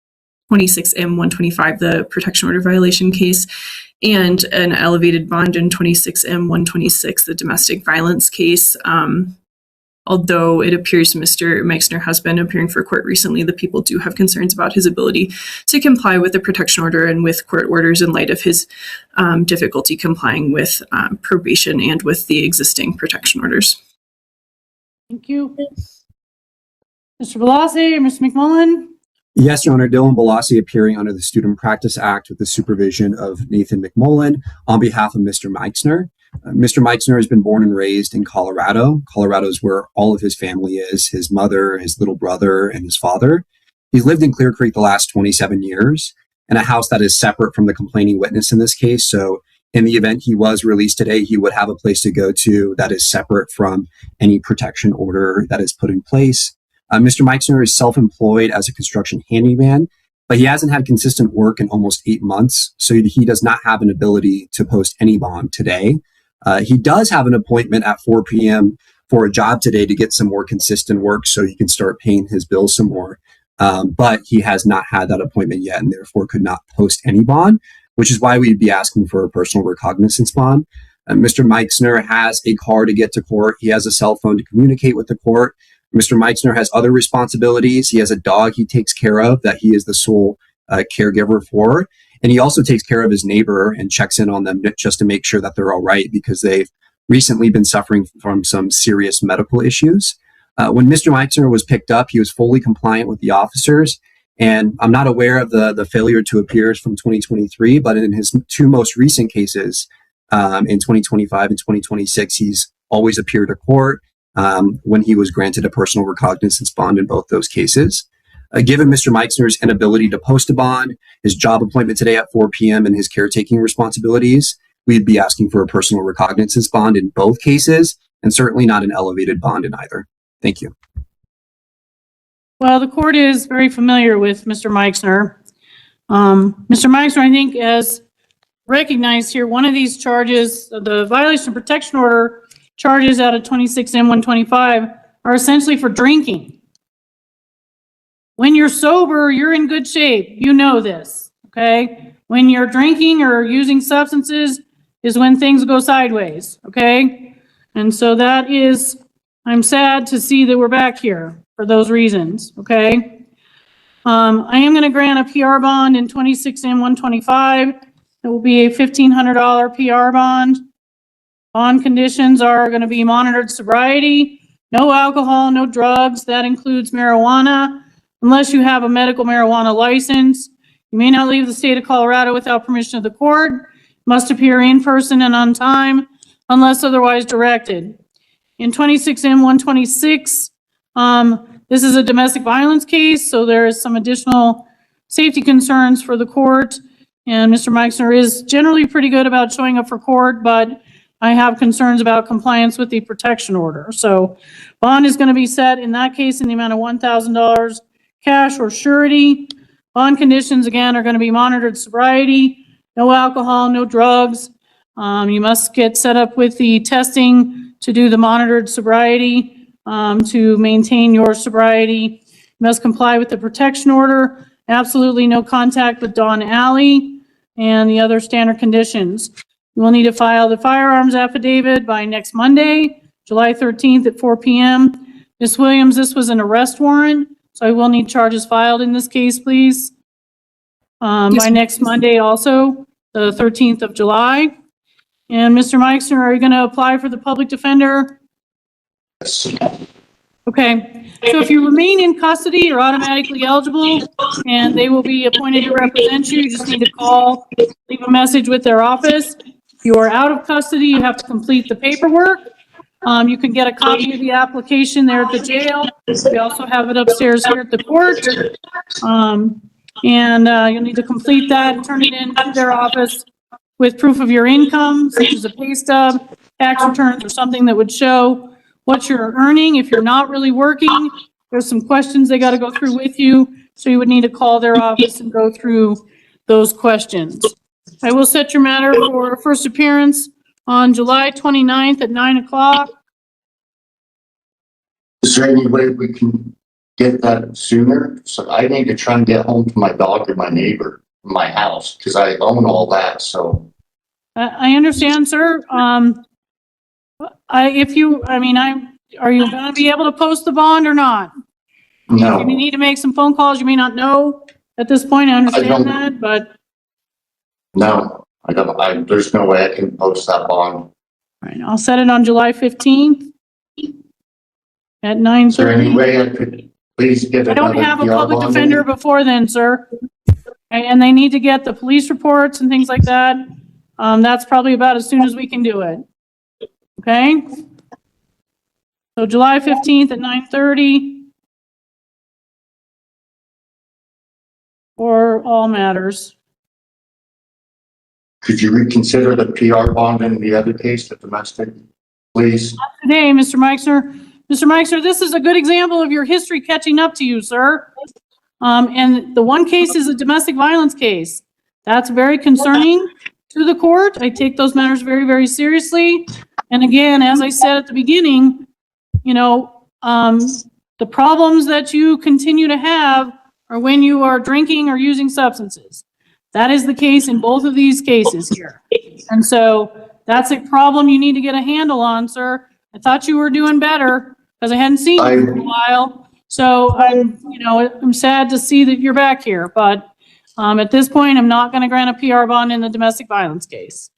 26M125, the protection order violation case, and an elevated bond in 26M126, the domestic violence case. Although it appears Mr. Meixner has been appearing for court recently, the people do have concerns about his ability to comply with the protection order and with court orders in light of his difficulty complying with probation and with the existing protection orders. Thank you. Mr. Velasquez or Mr. McMullen? Yes, Your Honor. Dylan Balassi, appearing under the Student Practice Act with the supervision of Nathan McMullen on behalf of Mr. Meixner. Mr. Meixner has been born and raised in Colorado. Colorado is where all of his family is, his mother, his little brother, and his father. He's lived in Clear Creek the last 27 years in a house that is separate from the complaining witness in this case. So in the event he was released today, he would have a place to go to that is separate from any protection order that is put in place. Mr. Meixner is self-employed as a construction handyman, but he hasn't had consistent work in almost 8 months, so he does not have an ability to post any bond today. He does have an appointment at 4 p.m. for a job today to get some more consistent work so he can start paying his bills some more, but he has not had that appointment yet and therefore could not post any bond, which is why we'd be asking for a personal recognizance bond. Mr. Meixner has a car to get to court. He has a cell phone to communicate with the court. Mr. Meixner has other responsibilities. He has a dog he takes care of that he is the sole caregiver for. And he also takes care of his neighbor and checks in on them just to make sure that they're all right because they've recently been suffering from some serious medical issues. When Mr. Meixner was picked up, he was fully compliant with the officers. And I'm not aware of the failure to appear from 2023, but in his 2 most recent cases, in 2025 and 2026, he's always appeared to court. When he was granted a personal recognizance bond in both those cases. Given Mr. Meixner's inability to post a bond, his job appointment today at 4 p.m. and his caretaking responsibilities, we'd be asking for a personal recognizance bond in both cases, and certainly not an elevated bond in either. Thank you. Well, the court is very familiar with Mr. Meixner. Mr. Meixner, I think, has recognized here one of these charges, the violation of protection order charges out of 26M125 are essentially for drinking. When you're sober, you're in good shape. You know this, okay? When you're drinking or using substances is when things go sideways, okay? And so that is, I'm sad to see that we're back here for those reasons, okay? I am going to grant a PR bond in 26M125. It will be a $1,500 PR bond. Bond conditions are going to be monitored sobriety, no alcohol, no drugs. That includes marijuana, unless you have a medical marijuana license. You may not leave the state of Colorado without permission of the court. Must appear in person and on time, unless otherwise directed. In 26M126, this is a domestic violence case, so there is some additional safety concerns for the court. And Mr. Meixner is generally pretty good about showing up for court, but I have concerns about compliance with the protection order. So bond is going to be set in that case in the amount of $1,000 cash or surety. Bond conditions, again, are going to be monitored sobriety, no alcohol, no drugs. You must get set up with the testing to do the monitored sobriety to maintain your sobriety. You must comply with the protection order. Absolutely no contact with Don Alley and the other standard conditions. You will need to file the firearms affidavit by next Monday, July 13th at 4 p.m. Ms. Williams, this was an arrest warrant, so I will need charges filed in this case, please. By next Monday also, the 13th of July. And Mr. Meixner, are you going to apply for the public defender? Yes. Okay, so if you remain in custody, you're automatically eligible and they will be appointed to represent you. You just need to call, leave a message with their office. If you are out of custody, you have to complete the paperwork. You can get a copy of the application there at the jail. We also have it upstairs here at the court. You'll need to complete that and turn it in to their office with proof of your income, such as a pay stub, tax returns, or something that would show what you're earning. If you're not really working, there's some questions they got to go through with you. So you would need to call their office and go through those questions. I will set your matter for first appearance on July 29th at 9 o'clock. Is there any way we can get that sooner? So I need to try and get home to my dog or my neighbor, my house, because I own all that, so. I understand, sir. Are you going to be able to post the bond or not? No. You need to make some phone calls. You may not know at this point. I understand don't- that, but. No, there's no way I can post that bond. All right, I'll set it on July 15th at Is there any 9:30. way I could please get I another don't have a PR public bond? defender before then, sir. And they need to get the police reports and things like that. That's probably about as soon as we can do it. Okay? So July 15th at 9:30 for all matters. Could you reconsider the PR bond in the other case, the domestic, please? Today, Mr. Meixner. Mr. Meixner, this is a good example of your history catching up to you, sir. And the one case is a domestic violence case. That's very concerning to the court. I take those matters very, very seriously. And again, as I said at the beginning, the problems that you continue to have are when you are drinking or using substances. That is the case in both of these cases here. And so that's a problem you need to get a handle on, sir. I thought you were doing better because I hadn't seen you for a while. So I'm sad to see that you're back here, but at this point, I'm not going to grant a PR bond in the domestic violence case.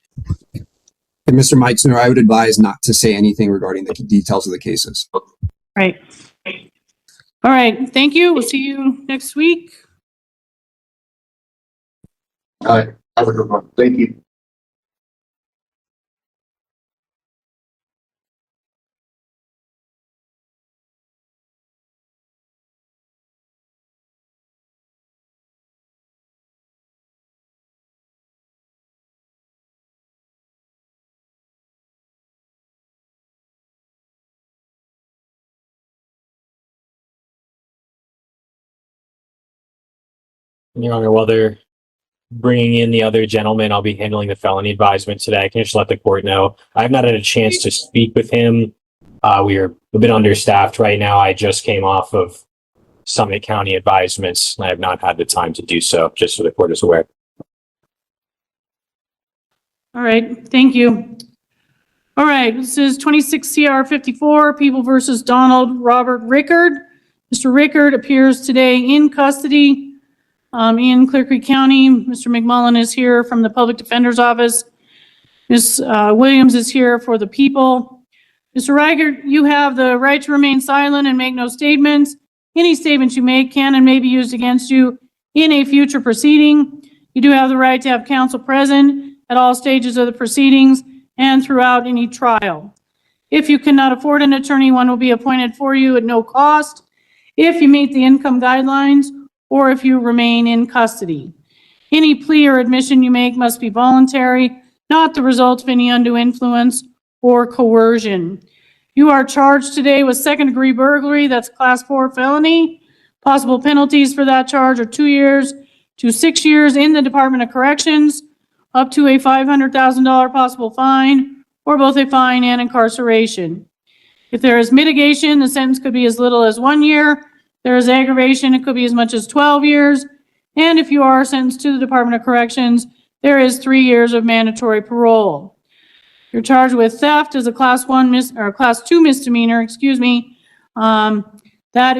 And Mr. Meixner, I would advise not to say anything regarding the details of the cases. Right. All right. Thank you. We'll see you next week. All right, have a good one. Thank you. Your Honor, while they're bringing in the other gentleman, I'll be handling the felony advisement today. I can just let the court know. I've not had a chance to speak with him. We are a bit understaffed right now. I just came off of Summit County advisements, and I have not had the time to do so, just so the court is aware. All right. Thank you. All right. This is 26 CR 54, People versus Donald Robert Rickard. Mr. Rickard appears today in custody in Clear Creek County. Mr. McMullen is here from the Public Defender's Office. Ms. Williams is here for the people. Mr. Rickard, you have the right to remain silent and make no statements. Any statements you make can and may be used against you in a future proceeding. You do have the right to have counsel present at all stages of the proceedings and throughout any trial. If you cannot afford an attorney, one will be appointed for you at no cost if you meet the income guidelines or if you remain in custody. Any plea or admission you make must be voluntary, not the result of any undue influence or coercion. You are charged today with second-degree burglary. That's class 4 felony. Possible penalties for that charge are 2 years to 6 years in the Department of Corrections, up to a $500,000 possible fine, or both a fine and incarceration. If there is mitigation, the sentence could be as little as 1 year. There is aggravation, it could be as much as 12 years. And if you are sentenced to the Department of Corrections, there is 3 years of mandatory parole. You're charged with theft as a class 2 misdemeanor, that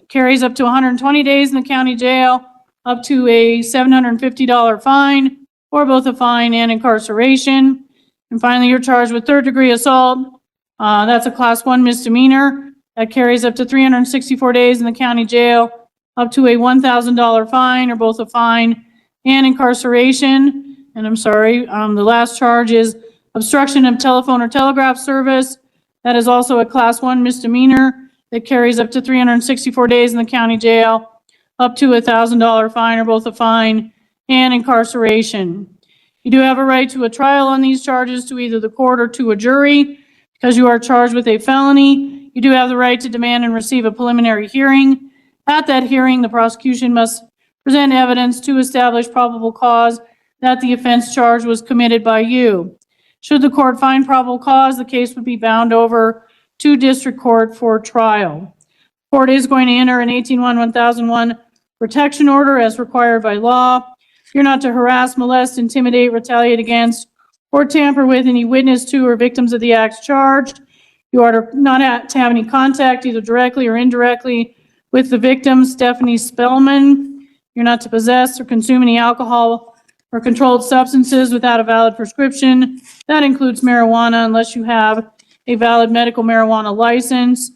carries up to 120 days in the county jail, up to a $750 fine, or both a fine and incarceration. And finally, you're charged with third-degree assault. That's a class 1 misdemeanor. That carries up to 364 days in the county jail, up to a $1,000 fine, or both a fine and incarceration. And I'm sorry, the last charge is obstruction of telephone or telegraph service. That is also a class 1 misdemeanor that carries up to 364 days in the county jail, up to a $1,000 fine, or both a fine and incarceration. You do have a right to a trial on these charges, to either the court or to a jury. Because you are charged with a felony, you do have the right to demand and receive a preliminary hearing. At that hearing, the prosecution must present evidence to establish probable cause that the offense charged was committed by you. Should the court find probable cause, the case would be bound over to district court for trial. Court is going to enter an 18-1001 protection order as required by law. You're not to harass, molest, intimidate, retaliate against, or tamper with any witness to or victims of the acts charged. You are not to have any contact, either directly or indirectly, with the victim, Stephanie Spellman. You're not to possess or consume any alcohol or controlled substances without a valid prescription. That includes marijuana, unless you have a valid medical marijuana license.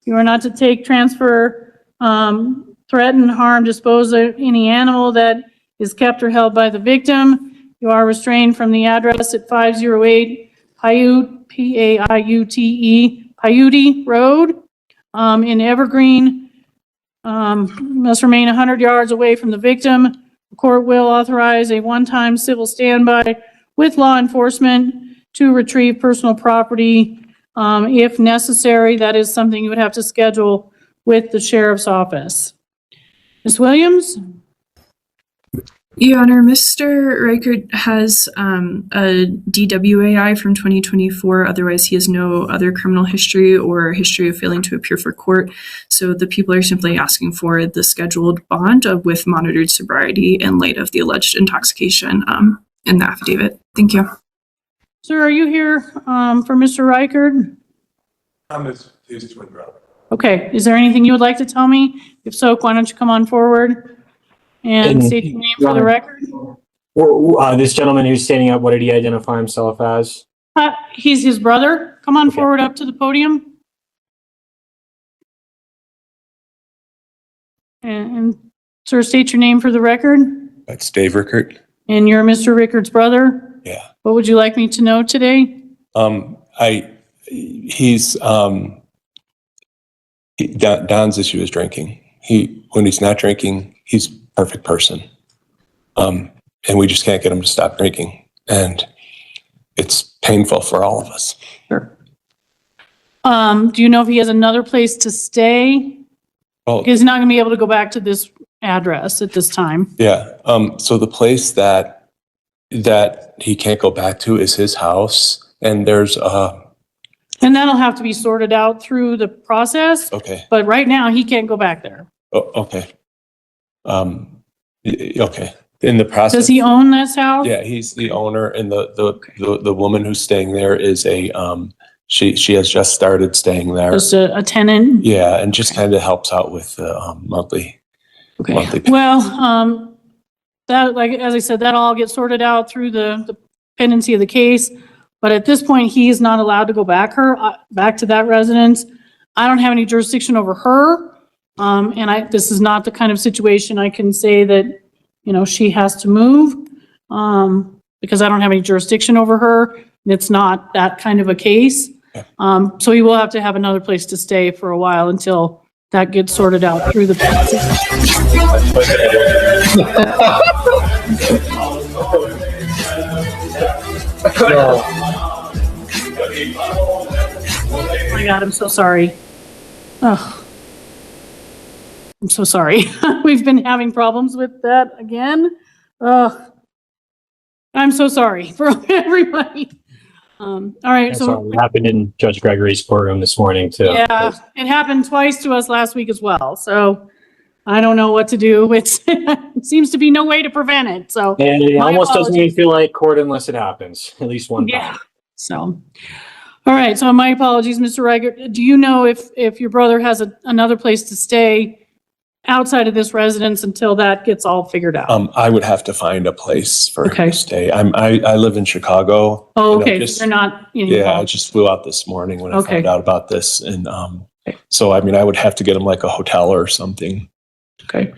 You are not to take, transfer, threaten, harm, dispose of any animal that is kept or held by the victim. You are restrained from the address at 508 Paiute, P-A-I-U-T-E, Paiute Road in Evergreen. Must remain 100 yards away from the victim. The court will authorize a one-time civil standby with law enforcement to retrieve personal property if necessary. That is something you would have to schedule with the sheriff's office. Ms. Williams? Your Honor, Mr. Reichert has a DWAI from 2024. Otherwise, he has no other criminal history or history of failing to appear for court. So the people are simply asking for the scheduled bond with monitored sobriety in light of the alleged intoxication in the affidavit. Thank you. Sir, are you here for Mr. Reichert? I'm his twin brother. Okay, is there anything you would like to tell me? If so, why don't you come on forward and state your name for the record? This gentleman who's standing up, what did he identify himself as? He's his brother. Come on forward up to the podium. And sir, state your name for the record. That's Dave Rickert. And you're Mr. Rickert's brother? Yeah. What would you like me to know today? Don's issue is drinking. When he's not drinking, he's a perfect person. And we just can't get him to stop drinking. And it's painful for all of us. Sure. Do you know if he has another place to stay? Well, He's not gonna be able to go back to this address at this time. yeah. So the place that he can't go back to is his house. And there's And that'll have to be sorted out through the process. okay. But right now, he can't go back there. Oh, okay. Okay. In the process. Does he own this house? Yeah, he's the owner, and the woman who's staying there is she has just started staying there. Just a tenant? Yeah, and just kind of helps out with the monthly. Okay. Monthly. Well, that, like, as I said, that'll all get sorted out through the pendency of the case. But at this point, he is not allowed to go back to that residence. I don't have any jurisdiction over her. And this is not the kind of situation I can say that, you know, she has to move, because I don't have any jurisdiction over her. It's not that kind of a case. So he will have to have another place to stay for a while until that gets sorted out through the process. Oh my God, I'm so sorry. Oh, I'm so sorry. We've been having problems with that again. I'm so sorry for everybody. All right. That's So what happened in Judge Gregory's courtroom this morning too. yeah, it happened twice to us last week as well. So I don't know what to do. It seems to be no way to prevent it. So And it my almost doesn't apologies. even feel like court unless it happens, at least one Yeah. time. So, all right. So my apologies, Mr. Reichert. Do you know if your brother has another place to stay outside of this residence until that gets all figured out? I would have to find a place for him Okay. to stay. I live in Chicago. Oh, and I okay, just- so you're not Yeah, I involved. just flew out this morning when I Okay. found out about this. And so, I mean, I would have to get him like a hotel or something. Okay.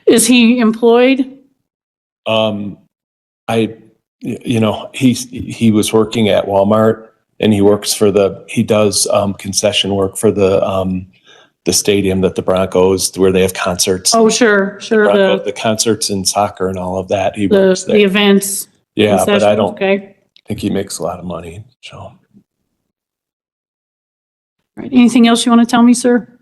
Is he employed? He was working at Walmart and he does concession work for the stadium that the Broncos, where they have concerts. Oh, sure, The concerts and soccer and all of that. He the works there. events. Yeah, but I concessions, don't Okay. think he makes a lot of money. So, All right. Anything else you want to tell me, sir?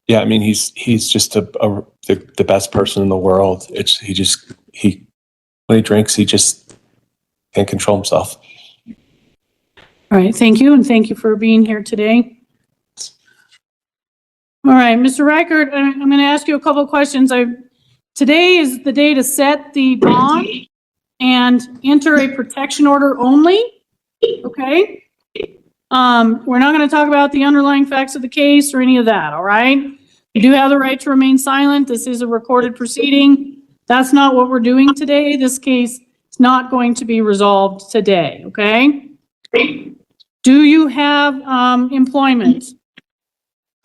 yeah, I mean, he's just the best person in the world. When he drinks, he just can't control himself. All right, thank you, and thank you for being here today. All right, Mr. Reichert, I'm going to ask you a couple of questions. Today is the day to set the bond and enter a protection order only, okay? We're not going to talk about the underlying facts of the case or any of that, all right? You do have the right to remain silent. This is a recorded proceeding. That's not what we're doing today. This case is not going to be resolved today, okay? Do you have employment?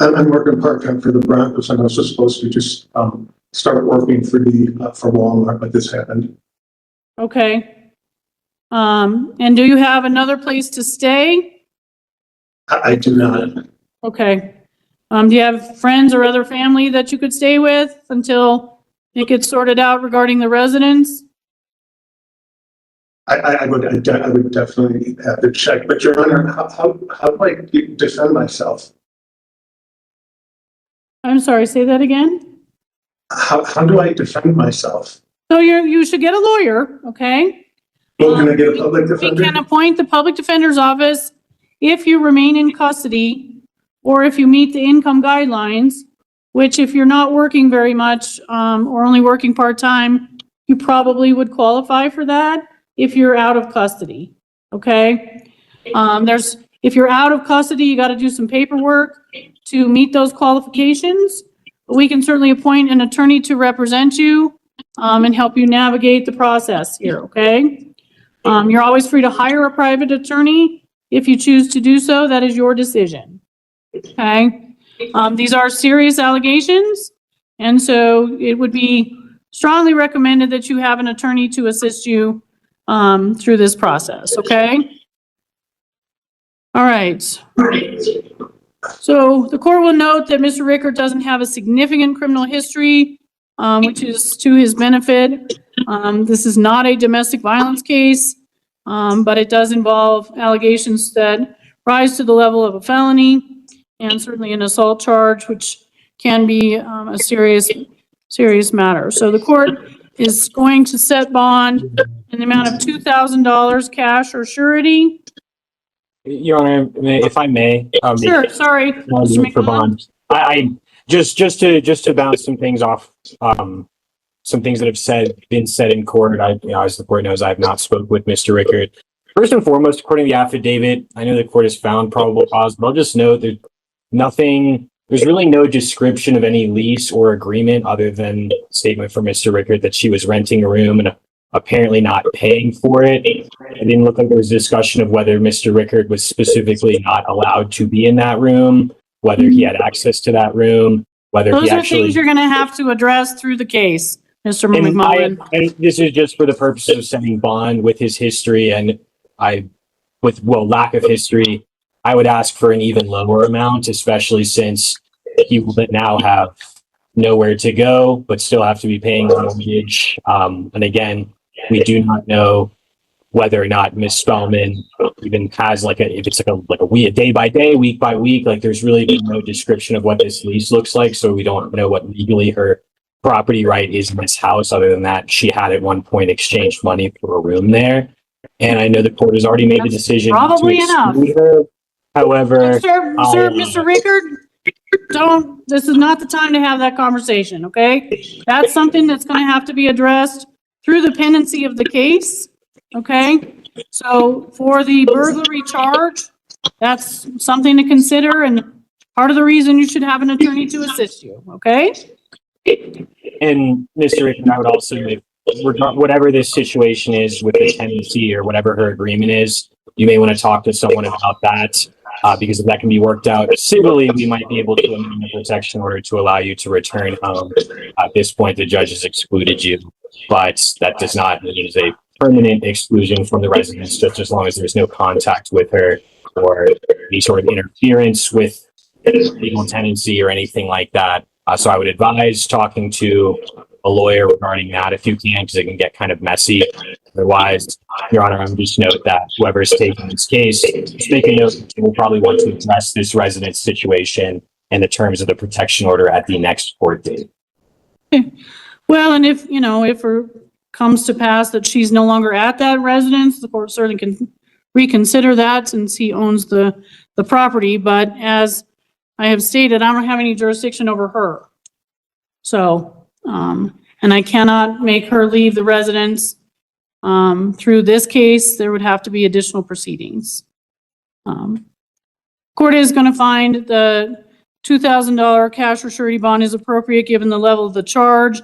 I'm working part-time for the Broncos. I'm also supposed to just start working for Walmart, but this happened. Okay. And do you have another place to stay? I do not. Okay. Do you have friends or other family that you could stay with until it gets sorted out regarding the residence? I would definitely have to check, but Your Honor, how do I defend myself? I'm sorry, say that again? How do I defend myself? So you should get a lawyer, okay? Well, can I get a public We defender? can appoint the public defender's office if you remain in custody or if you meet the income guidelines, which if you're not working very much or only working part-time, you probably would qualify for that if you're out of custody, okay? If you're out of custody, you got to do some paperwork to meet those qualifications. We can certainly appoint an attorney to represent you and help you navigate the process here, okay? You're always free to hire a private attorney if you choose to do so. That is your decision, okay? These are serious allegations, and so it would be strongly recommended that you have an attorney to assist you through this process, okay? All right. So the court will note that Mr. Rickert doesn't have a significant criminal history, which is to his benefit. This is not a domestic violence case, but it does involve allegations that rise to the level of a felony and certainly an assault charge, which can be a serious matter. So the court is going to set bond in the amount of $2,000 cash or surety. Your Honor, if I may. Sure, sorry, Mr. For McMillan. bond. I just to bounce some things off, some things that have been said in court. As the court knows, I have not spoke with Mr. Rickert. First and foremost, according to the affidavit, I know the court has found probable cause, but I'll just note that there's really no description of any lease or agreement other than a statement from Mr. Rickert that she was renting a room and apparently not paying for it. It didn't look like there was discussion of whether Mr. Rickert was specifically not allowed to be in that room, whether he had access to that room, whether Those he are actually. things you're going to have to address through the case, Mr. And McMullen. this is just for the purposes of setting bond with his history and lack of history. I would ask for an even lower amount, especially since he will now have nowhere to go, but still have to be paying a mortgage. And again, we do not know whether or not Ms. Spellman even has if it's a day by day, week by week, there's really been no description of what this lease looks like. So we don't know what legally her property right is in this house. Other than that, she had at one point exchanged money for a room there. And I know the court has already made the decision. Probably enough. Her. However, Mr. Rickert, this is not the time to have that conversation, okay? That's something that's going to have to be addressed through the pendency of the case, okay? So for the burglary charge, that's something to consider, and part of the reason you should have an attorney to assist you, okay? And Mr. Rickman, I would also, whatever this situation is with the tenancy or whatever her agreement is, you may want to talk to someone about that. Because if that can be worked out civilly, we might be able to amend the protection order to allow you to return home. At this point, the judge has excluded you, but that does not mean it is a permanent exclusion from the residence, just as long as there's no contact with her or any sort of interference with legal tenancy or anything like that. So I would advise talking to a lawyer regarding that if you can, because it can get kind of messy. Otherwise, Your Honor, I'm just note that whoever's taking this case, just make a note that you will probably want to address this resident situation and the terms of the protection order at the next court date. Well, and if, you know, if it comes to pass that she's no longer at that residence, the court certainly can reconsider that since he owns the property. But as I have stated, I don't have any jurisdiction over her. So, and I cannot make her leave the residence. Through this case, there would have to be additional proceedings. Court is going to find the $2,000 cash or surety bond is appropriate given the level of the charge,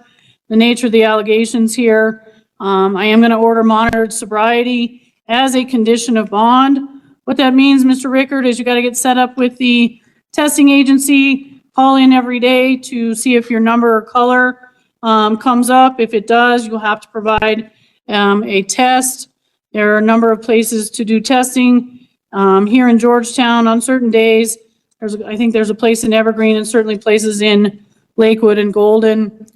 the nature of the allegations here. I am going to order monitored sobriety as a condition of bond. What that means, Mr. Rickard, is you got to get set up with the testing agency, call in every day to see if your number or color comes up. If it does, you'll have to provide a test. There are a number of places to do testing. Here in Georgetown on certain days, I think there's a place in Evergreen and certainly places in Lakewood and Golden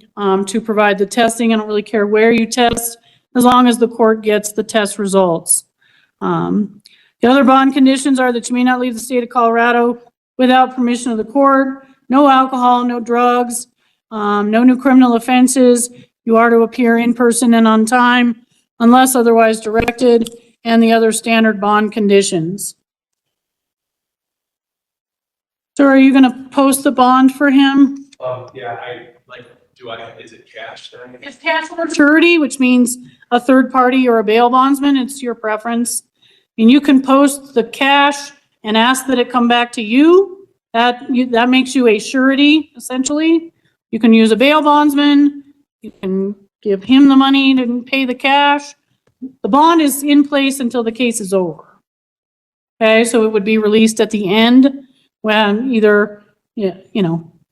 to provide the testing. I don't really care where you test, as long as the court gets the test results. The other bond conditions are that you may not leave the state of Colorado without permission of the court, no alcohol, no drugs, no new criminal offenses. You are to appear in person and on time unless otherwise directed, and the other standard bond conditions. So are you going to post the bond for him? Yeah, is it cash then? It's cash or surety, which means a third party or a bail bondsman. It's your preference. And you can post the cash and ask that it come back to you. That makes you a surety, essentially. You can use a bail bondsman. You can give him the money to pay the cash. The bond is in place until the case is over. Okay, so it would be released at the end when either,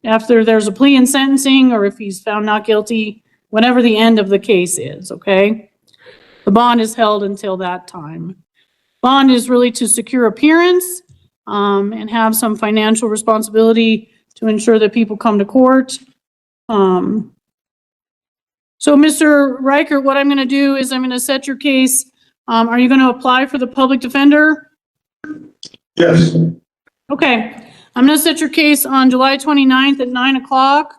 after there's a plea and sentencing, or if he's found not guilty, whenever the end of the case is, okay? The bond is held until that time. Bond is really to secure appearance and have some financial responsibility to ensure that people come to court. So Mr. Reichert, what I'm going to do is I'm going to set your case. Are you going to apply for the public defender? Yes. Okay. I'm going to set your case on July 29th at 9 o'clock.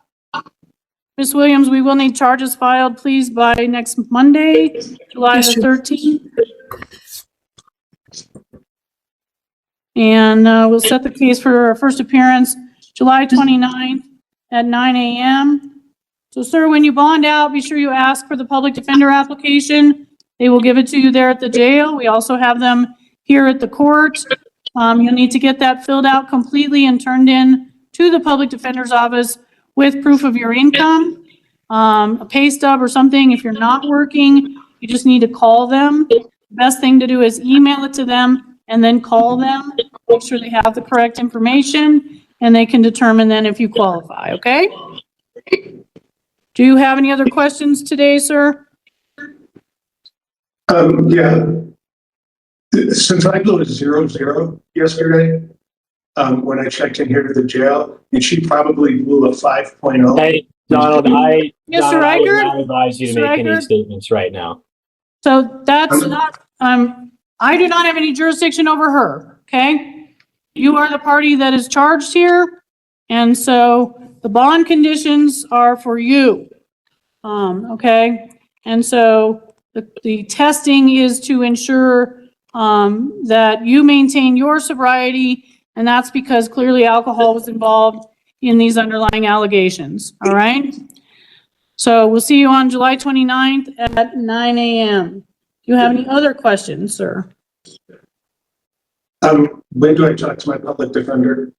Ms. Williams, we will need charges filed, please, by next Monday, July the 13th. And we'll set the case for our first appearance, July 29th at 9 a.m. So, sir, when you bond out, be sure you ask for the public defender application. They will give it to you there at the jail. We also have them here at the court. You'll need to get that filled out completely and turned in to the public defender's office with proof of your income, a pay stub or something. If you're not working, you just need to call them. The best thing to do is email it to them and then call them. Make sure they have the correct information and they can determine then if you qualify, okay? Do you have any other questions today, sir? Yeah. Since I blew a 0-0 yesterday, when I checked in here to the jail, and she probably blew a 5.0. Hey, Donald, I would Reichert? not advise you to make any statements right now. So that's not, I do not have any jurisdiction over her, okay? You are the party that is charged here, and so the bond conditions are for you, okay? And so the testing is to ensure that you maintain your sobriety, and that's because clearly alcohol was involved in these underlying allegations, all right? So we'll see you on July 29th at 9 a.m. Do you have any other questions, sir? When do I talk to my public defender?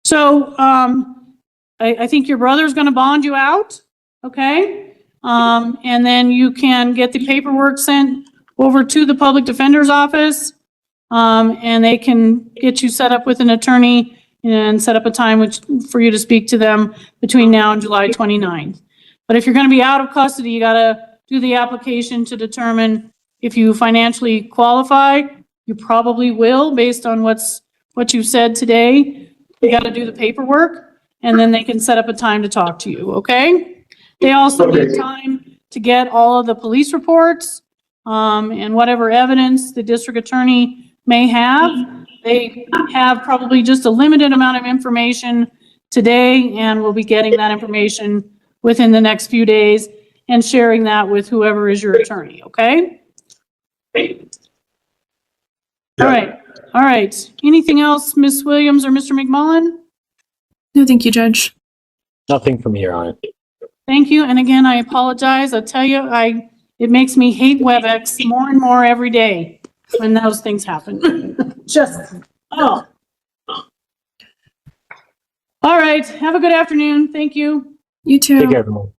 So, I think your brother's gonna bond you out, okay? And then you can get the paperwork sent over to the public defender's office. And they can get you set up with an attorney and set up a time for you to speak to them between now and July 29th. But if you're gonna be out of custody, you gotta do the application to determine if you financially qualify. You probably will, based on what you said today. You gotta do the paperwork, and then they can set up a time to talk to you, okay? They also need time to get all of the police reports, and whatever evidence the district attorney may have. They have probably just a limited amount of information today, and we'll be getting that information within the next few days and sharing that with whoever is your attorney, okay? All right. Anything else, Ms. Williams or Mr. McMullen? No, thank you, Judge. Nothing from here on it. Thank you. And again, I apologize. I tell you, it makes me hate WebEx more and more every day when those things happen. All right. Have a good afternoon. Thank you. You too. Take care, everyone.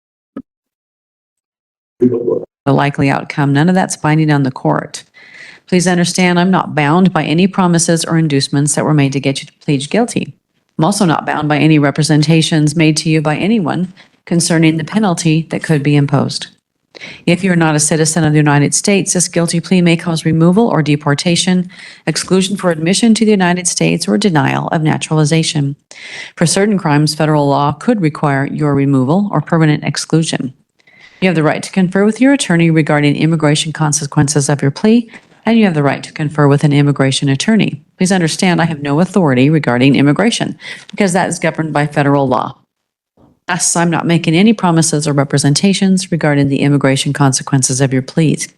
The likely outcome. None of that's binding on the court. Please understand, I'm not bound by any promises or inducements that were made to get you to plead guilty. I'm also not bound by any representations made to you by anyone concerning the penalty that could be imposed. If you're not a citizen of the United States, this guilty plea may cause removal or deportation, exclusion for admission to the United States, or denial of naturalization. For certain crimes, federal law could require your removal or permanent exclusion. You have the right to confer with your attorney regarding immigration consequences of your plea, and you have the right to confer with an immigration attorney. Please understand, I have no authority regarding immigration because that is governed by federal law. Thus, I'm not making any promises or representations regarding the immigration consequences of your pleas.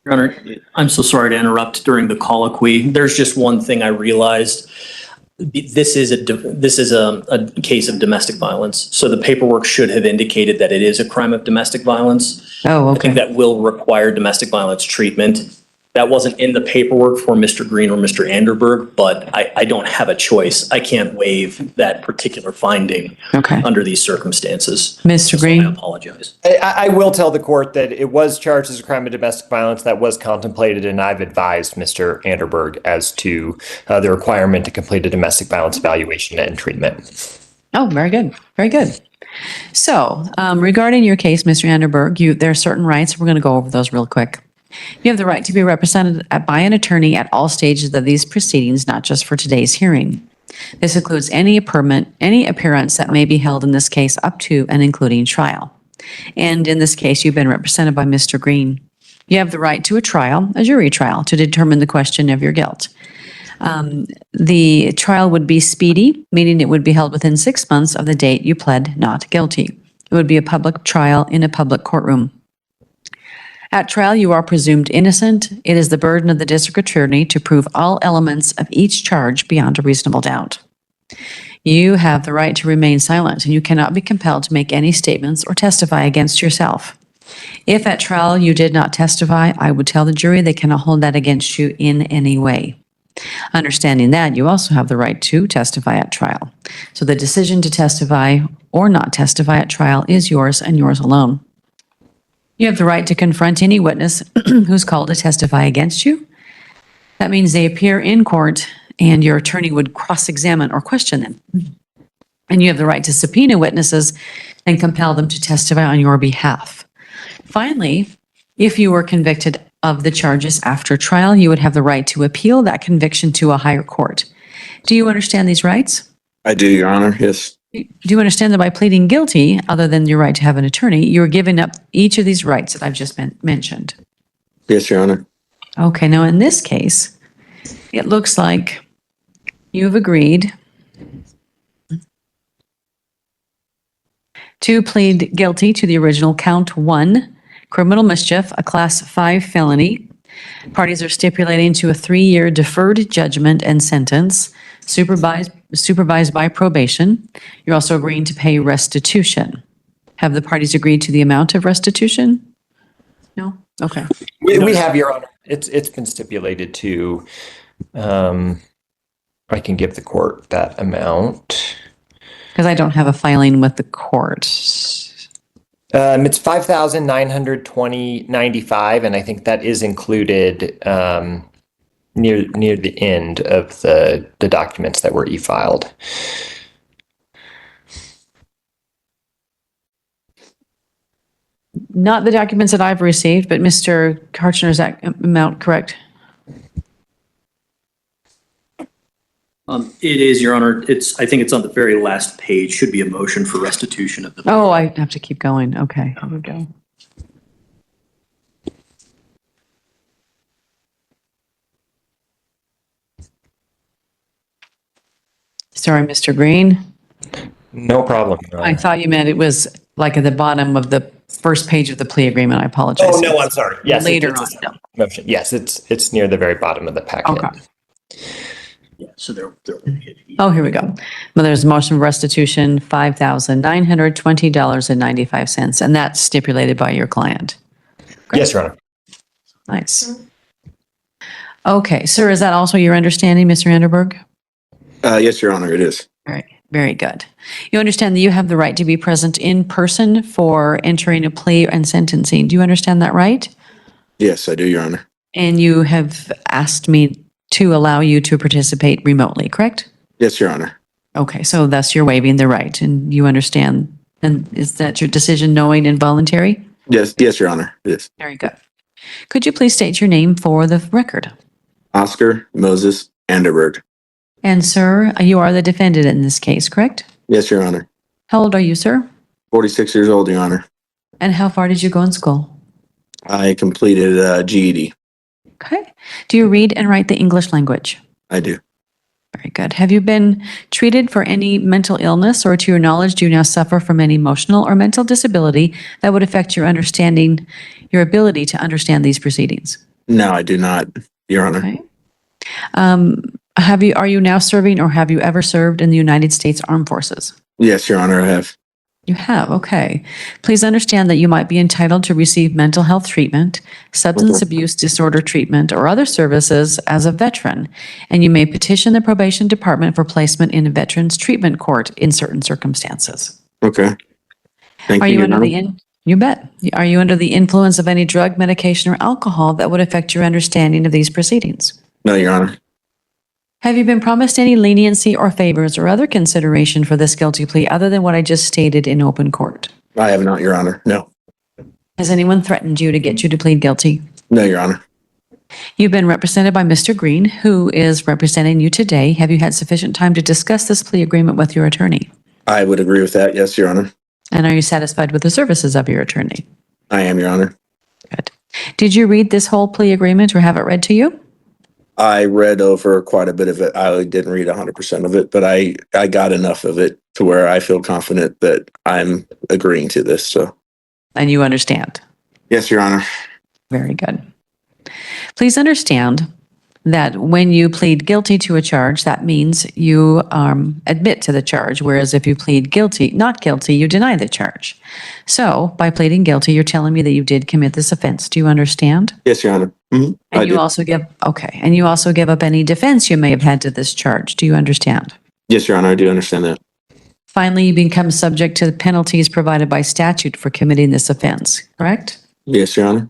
Your Honor, I'm so sorry to interrupt during the colloquy. There's just one thing I realized. This is a case of domestic violence. So the paperwork should have indicated that it is a crime of domestic violence. Oh, I think that will require domestic violence treatment. That wasn't in the paperwork for Mr. Green or Mr. Anderberg, but I don't have a choice. I can't waive that particular finding under these circumstances. Mr. Green? So I apologize. I will tell the court that it was charged as a crime of domestic violence that was contemplated, and I've advised Mr. Anderberg as to the requirement to complete a domestic violence evaluation and treatment. Oh, very good. Very good. So regarding your case, Mr. Anderberg, there are certain rights. We're going to go over those real quick. You have the right to be represented by an attorney at all stages of these proceedings, not just for today's hearing. This includes any appearance that may be held in this case up to and including trial. And in this case, you've been represented by Mr. Green. You have the right to a trial, a jury trial, to determine the question of your guilt. The trial would be speedy, meaning it would be held within 6 months of the date you pled not guilty. It would be a public trial in a public courtroom. At trial, you are presumed innocent. It is the burden of the district attorney to prove all elements of each charge beyond a reasonable doubt. You have the right to remain silent, and you cannot be compelled to make any statements or testify against yourself. If at trial you did not testify, I would tell the jury they cannot hold that against you in any way. Understanding that, you also have the right to testify at trial. So the decision to testify or not testify at trial is yours and yours alone. You have the right to confront any witness who's called to testify against you. That means they appear in court and your attorney would cross-examine or question them. And you have the right to subpoena witnesses and compel them to testify on your behalf. Finally, if you were convicted of the charges after trial, you would have the right to appeal that conviction to a higher court. Do you understand these rights? I do, Your Honor, yes. Do you understand that by pleading guilty, other than your right to have an attorney, you're giving up each of these rights that I've just mentioned? Yes, Your Honor. Okay, now in this case, it looks like you've agreed to plead guilty to the original count 1, criminal mischief, a class 5 felony. Parties are stipulating to a 3-year deferred judgment and sentence, supervised by probation. You're also agreeing to pay restitution. Have the parties agreed to the amount of restitution? No? Okay. We have, Your Honor. It's been stipulated to, I can give the court that amount. Because I don't have a filing with the court. It's $5,920.95, and I think that is included near the end of the documents that were e-filed. Not the documents that I've received, but Mr. Karchner, is that amount correct? It is, Your Honor. I think it's on the very last page. Should be a motion for restitution of the. Oh, I have to keep going. Okay, here we go. Sorry, Mr. Green. No problem, Your Honor. I thought you meant it was like at the bottom of the first page of the plea agreement. I apologize. Oh, no, I'm sorry. Yes, Later it's on. motion. Yes, it's near the very bottom of the packet. Okay. Yeah, so they're Oh, here we go. Well, there's a motion for restitution, $5,920.95, and that's stipulated by your client. Yes, Your Honor. Nice. Okay, sir, is that also your understanding, Mr. Anderberg? Yes, Your Honor, it is. All right, very good. You understand that you have the right to be present in person for entering a plea and sentencing. Do you understand that, right? Yes, I do, Your Honor. And you have asked me to allow you to participate remotely, correct? Yes, Your Honor. Okay, so thus you're waiving the right, and you understand. And is that your decision, knowing and voluntary? Yes, Your Honor, it is. Very good. Could you please state your name for the record? Oscar Moses Anderberg. And sir, you are the defendant in this case, correct? Yes, Your Honor. How old are you, sir? 46 years old, Your Honor. And how far did you go in school? I completed GED. Okay. Do you read and write the English language? I do. Very good. Have you been treated for any mental illness, or to your knowledge, do you now suffer from any emotional or mental disability that would affect your understanding, your ability to understand these proceedings? No, I do not, Your Honor. Okay. Are you now serving, or have you ever served in the United States Armed Forces? Yes, Your Honor, I have. You have, okay. Please understand that you might be entitled to receive mental health treatment, substance abuse disorder treatment, or other services as a veteran, and you may petition the probation department for placement in a veterans treatment court in certain circumstances. Okay. Thank Are you, you Your under Honor. you bet. Are you under the influence of any drug, medication, or alcohol that would affect your understanding of these proceedings? No, Your Honor. Have you been promised any leniency or favors or other consideration for this guilty plea other than what I just stated in open court? I have not, Your Honor. No. Has anyone threatened you to get you to plead guilty? No, Your Honor. You've been represented by Mr. Green, who is representing you today. Have you had sufficient time to discuss this plea agreement with your attorney? I would agree with that. Yes, Your Honor. And are you satisfied with the services of your attorney? I am, Your Honor. Good. Did you read this whole plea agreement or have it read to you? I read over quite a bit of it. I didn't read 100% of it, but I got enough of it to where I feel confident that I'm agreeing to this. So, And you understand? yes, Your Honor. Very good. Please understand that when you plead guilty to a charge, that means you admit to the charge, whereas if you plead not guilty, you deny the charge. So by pleading guilty, you're telling me that you did commit this offense. Do you understand? Yes, Your Honor. Mm-hmm. And you also give up any defense you may have had to this charge. Do you understand? Yes, Your Honor. I do understand that. Finally, you become subject to the penalties provided by statute for committing this offense, correct? Yes, Your Honor.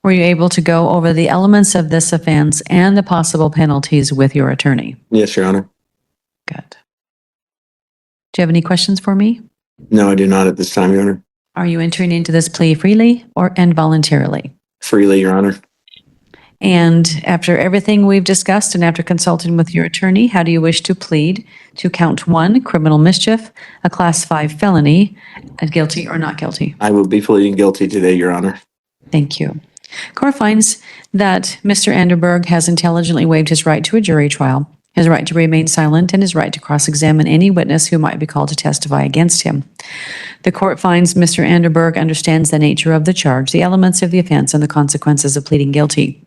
Were you able to go over the elements of this offense and the possible penalties with your attorney? Yes, Your Honor. Good. Do you have any questions for me? No, I do not at this time, Your Honor. Are you entering into this plea freely and voluntarily? Freely, Your Honor. And after everything we've discussed and after consulting with your attorney, how do you wish to plead to count 1, criminal mischief, a class 5 felony, and guilty or not guilty? I will be pleading guilty today, Your Honor. Thank you. Court finds that Mr. Anderberg has intelligently waived his right to a jury trial, his right to remain silent, and his right to cross-examine any witness who might be called to testify against him. The court finds Mr. Anderberg understands the nature of the charge, the elements of the offense, and the consequences of pleading guilty.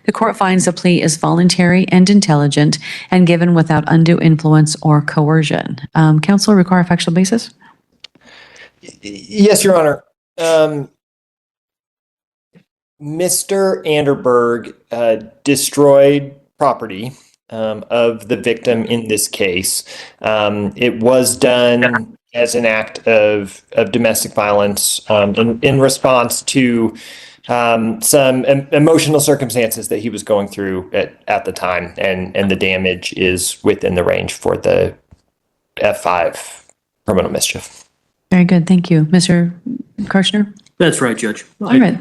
The court finds the plea is voluntary and intelligent and given without undue influence or coercion. Counsel, require a factual basis? Yes, Your Honor. Mr. Anderberg destroyed property of the victim in this case. It was done as an act of domestic violence in response to some emotional circumstances that he was going through at the time, and the damage is within the range for the F5 criminal mischief. Very good. Thank you. Mr. Kirchner? That's right, Judge. All right.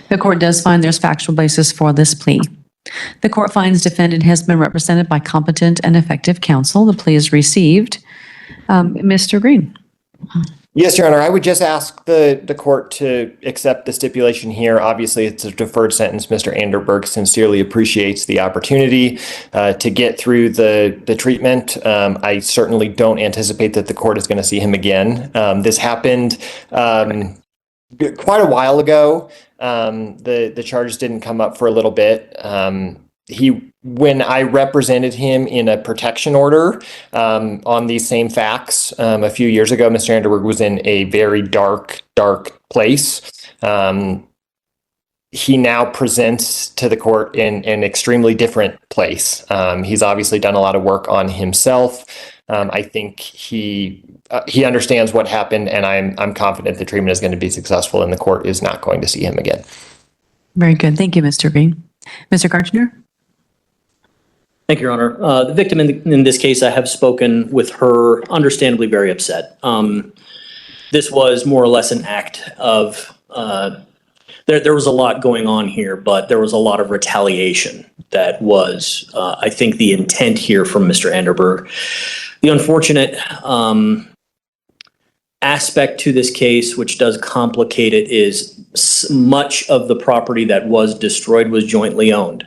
The court does find there's factual basis for this plea. The court finds defendant has been represented by competent and effective counsel. The plea is received. Mr. Green? Yes, Your Honor. I would just ask the court to accept the stipulation here. Obviously, it's a deferred sentence. Mr. Anderberg sincerely appreciates the opportunity to get through the treatment. I certainly don't anticipate that the court is going to see him again. This happened quite a while ago. The charges didn't come up for a little bit. When I represented him in a protection order on these same facts a few years ago, Mr. Anderberg was in a very dark place. He now presents to the court in an extremely different place. He's obviously done a lot of work on himself. I think he understands what happened, and I'm confident the treatment is going to be successful, and the court is not going to see him again. Very good. Thank you, Mr. Green. Mr. Kirchner? Thank you, Your Honor. The victim in this case, I have spoken with her, understandably very upset. This was more or less an act of, there was a lot going on here, but there was a lot of retaliation that was, I think, the intent here from Mr. Anderberg. The unfortunate aspect to this case, which does complicate it, is much of the property that was destroyed was jointly owned.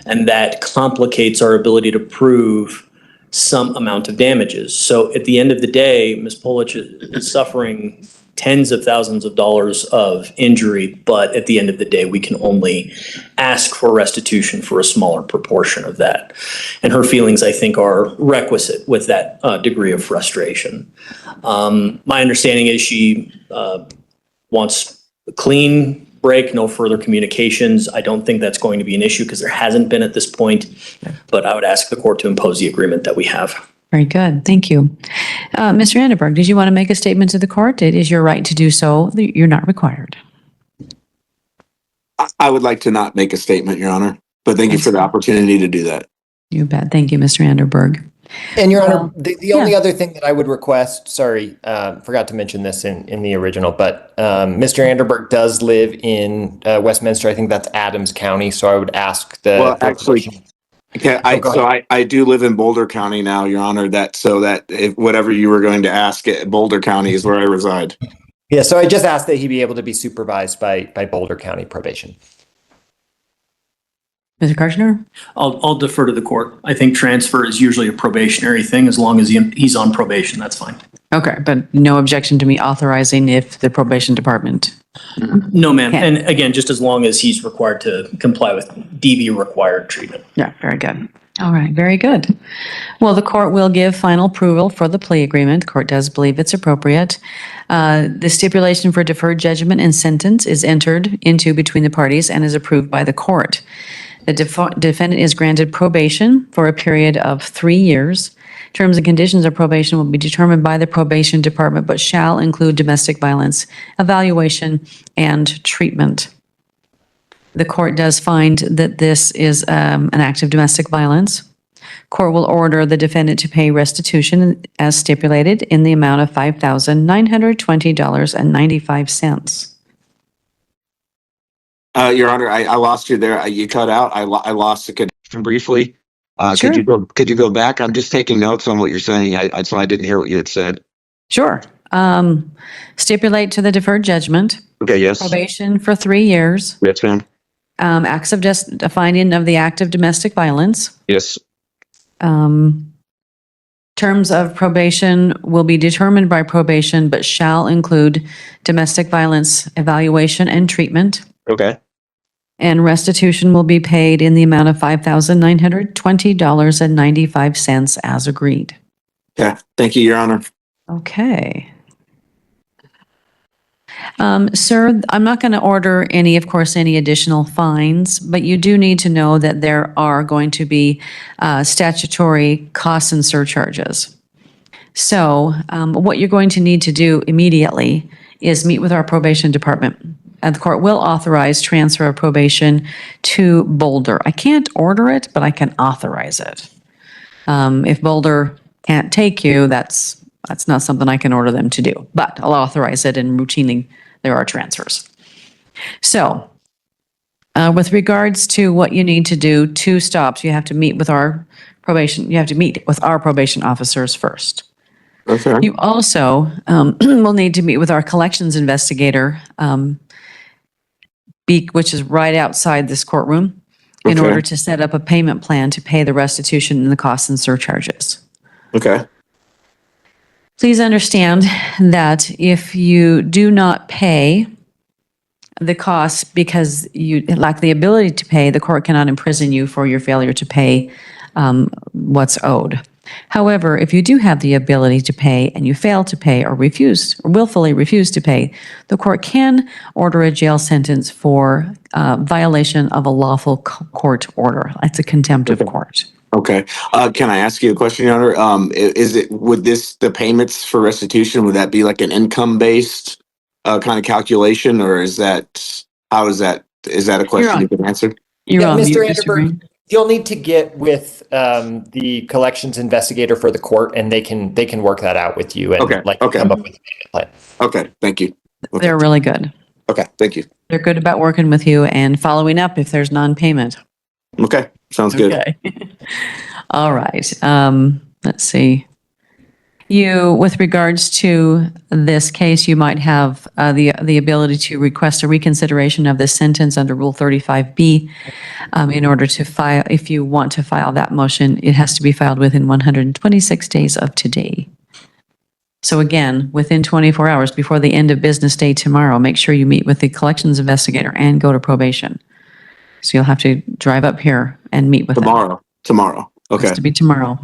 And that complicates our ability to prove some amount of damages. So at the end of the day, Ms. Polich is suffering tens of thousands of dollars of injury, but at the end of the day, we can only ask for restitution for a smaller proportion of that. And her feelings, I think, are requisite with that degree of frustration. My understanding is she wants a clean break, no further communications. I don't think that's going to be an issue because there hasn't been at this point, but I would ask the court to impose the agreement that we have. Very good. Thank you. Mr. Anderberg, did you want to make a statement to the court? It is your right to do so. You're not required. I would like to not make a statement, Your Honor, but thank you for the opportunity to do that. You bet. Thank you, Mr. Anderberg. And Your Honor, the only other thing that I would request, sorry, forgot to mention this in the original, but Mr. Anderberg does live in Westminster. I think that's Adams County. So I would ask the. Well, actually, okay, I do live in Boulder County now, Your Honor. That if whatever you were going to ask, Boulder County is where I reside. Yeah, so I just asked that he be able to be supervised by Boulder County probation. Mr. Kirchner? I'll defer to the court. I think transfer is usually a probationary thing. As long as he's on probation, that's fine. Okay, but no objection to me authorizing if the probation department. No, ma'am. And again, just as long as he's required to comply with DV required treatment. Yeah, very good. All right, very good. Well, the court will give final approval for the plea agreement. The court does believe it's appropriate. The stipulation for deferred judgment and sentence is entered into between the parties and is approved by the court. The defendant is granted probation for a period of 3 years. Terms and conditions of probation will be determined by the probation department, but shall include domestic violence, evaluation, and treatment. The court does find that this is an act of domestic violence. Court will order the defendant to pay restitution as stipulated in the amount of $5,920.95. Your Honor, I lost you there. You cut out. I lost the connection briefly. Sure. Could you go back? I'm just taking notes on what you're saying. So I didn't hear what you had said. Sure. Stipulate to the deferred judgment. Okay. Yes. Probation for 3 years. Yes, ma'am. Acts of a finding of the act of domestic violence. Yes. Terms of probation will be determined by probation, but shall include domestic violence evaluation and treatment. Okay. And restitution will be paid in the amount of $5,920.95 as agreed. Yeah. Thank you, Your Honor. Okay. Sir, I'm not going to order any, of course, any additional fines, but you do need to know that there are going to be statutory costs and surcharges. So what you're going to need to do immediately is meet with our probation department. And the court will authorize transfer of probation to Boulder. I can't order it, but I can authorize it. If Boulder can't take you, that's not something I can order them to do, but I'll authorize it, and routinely there are transfers. So with regards to what you need to do, 2 stops, you have to meet with our probation officers first. Okay. You also will need to meet with our collections investigator, which is right outside this courtroom, in Okay. order to set up a payment plan to pay the restitution and the costs and surcharges. Okay. Please understand that if you do not pay the costs because you lack the ability to pay, the court cannot imprison you for your failure to pay what's owed. However, if you do have the ability to pay and you fail to pay or willfully refuse to pay, the court can order a jail sentence for violation of a lawful court order. That's a contempt of court. Okay. Can I ask you a question, Your Honor? The payments for restitution, would that be like an income-based kind of calculation, or is that a question you can answer? You're on mute, Mr. Mr. Anderberg, Green. you'll need to get with the collections investigator for the court, and they can work that out with you and come up with a payment plan. Okay, thank you. Okay. They're really good. Okay, thank you. They're good about working with you and following up if there's non-payment. Okay, sounds good. Okay. All right. Let's see. With regards to this case, you might have the ability to request a reconsideration of this sentence under Rule 35B. In order to file, if you want to file that motion, it has to be filed within 126 days of today. So again, within 24 hours before the end of business day tomorrow, make sure you meet with the collections investigator and go to probation. So you'll have to drive up here and meet with them. Tomorrow. Okay. Has to be tomorrow.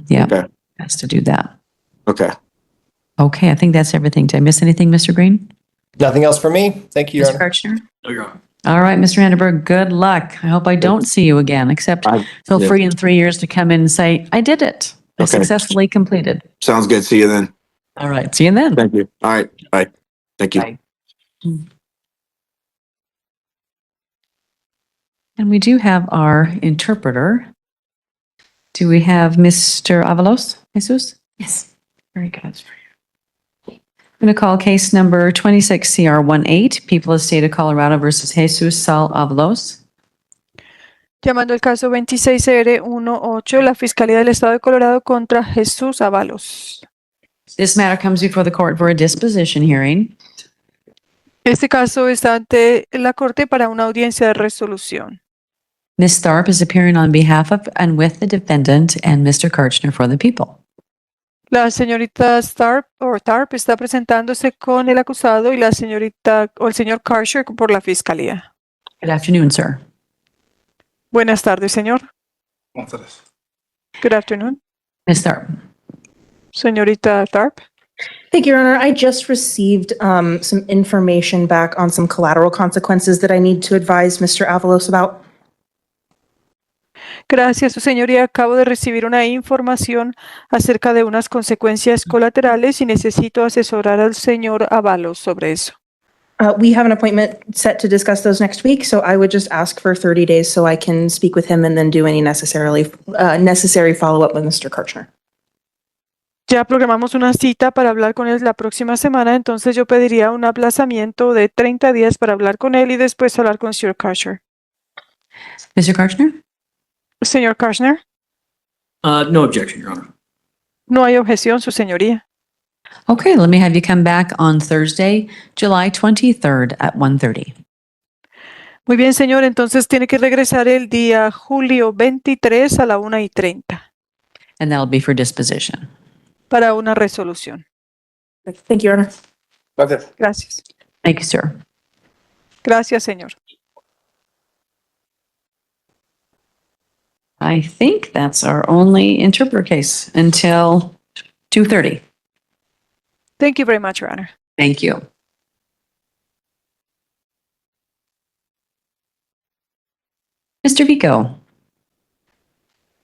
Yeah. Okay. Has to do that. Okay. Okay, I think that's everything. Did I miss anything, Mr. Green? Nothing else for me. Thank you, Your Mr. Honor. Kirchner? No, Your Honor. All right, Mr. Anderberg, good luck. I hope I don't see you again, except feel free in 3 years to come in and say, I did it. I successfully completed. Sounds good. See you then. All right, see you then. Thank you. All right. Bye. Thank you. Bye. And we do have our interpreter. Do we have Mr. Avalos, Jesus? Yes. Very good. I'm going to call case number 26CR18, People of the State of Colorado versus Jesus Sal Avalos. Llamando el caso 26R18, la Fiscalía del Estado de Colorado contra Jesús Avalos. This matter comes before the court for a disposition hearing. Este caso está ante la Corte para una audiencia de resolución. Ms. Tharp is appearing on behalf of and with the defendant and Mr. Kirchner for the people. La señorita Tharp está presentándose con el acusado y la señorita o el señor Karcher por la Fiscalía. Good afternoon, sir. Buenas tardes, señor. Good afternoon. Ms. Tharp. Señorita Tharp. Thank you, Your Honor. I just received some information back on some collateral consequences that I need to advise Mr. Avalos about. Gracias, su señoría. Acabo de recibir una información acerca de unas consecuencias colaterales y necesito asesorar al señor Avalos sobre eso. We have an appointment set to discuss those next week, so I would just ask for 30 days so I can speak with him and then do any necessary follow-up with Mr. Kirchner. Ya programamos una cita para hablar con él la próxima semana, entonces yo pediría un aplazamiento de 30 días para hablar con él y después hablar con el señor Karcher. Mr. Kirchner? Señor Kirchner. No objection, Your Honor. No hay objeción, su señoría. Okay, let me have you come back on Thursday, July 23rd at 1:30. Muy bien, señor. Entonces tiene que regresar el día julio 23 a la 1:30. And that'll be for disposition. Para una resolución. Thank you, Your Honor. Gracias. Thank you, sir. Gracias, señor. I think that's our only interpreter case until 2:30. Thank you very much, Your Honor. Thank you. Mr. Vico.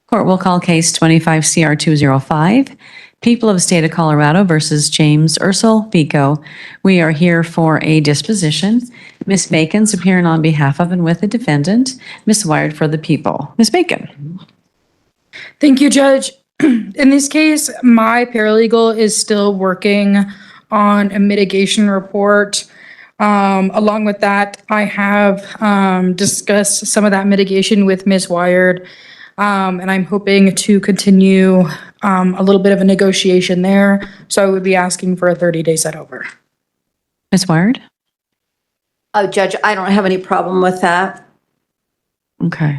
Court will call case 25 CR 205, People of the State of Colorado versus James Ursel Vico. We are here for a disposition. Ms. Bacon's appearing on behalf of and with the defendant. Ms. Wired for the people. Ms. Bacon. Thank you, Judge. In this case, my paralegal is still working on a mitigation report. Along with that, I have discussed some of that mitigation with Ms. Wired. And I'm hoping to continue a little bit of a negotiation there. So I would be asking for a 30-day set over. Ms. Wired? Oh, Judge, I don't have any problem with that. Okay.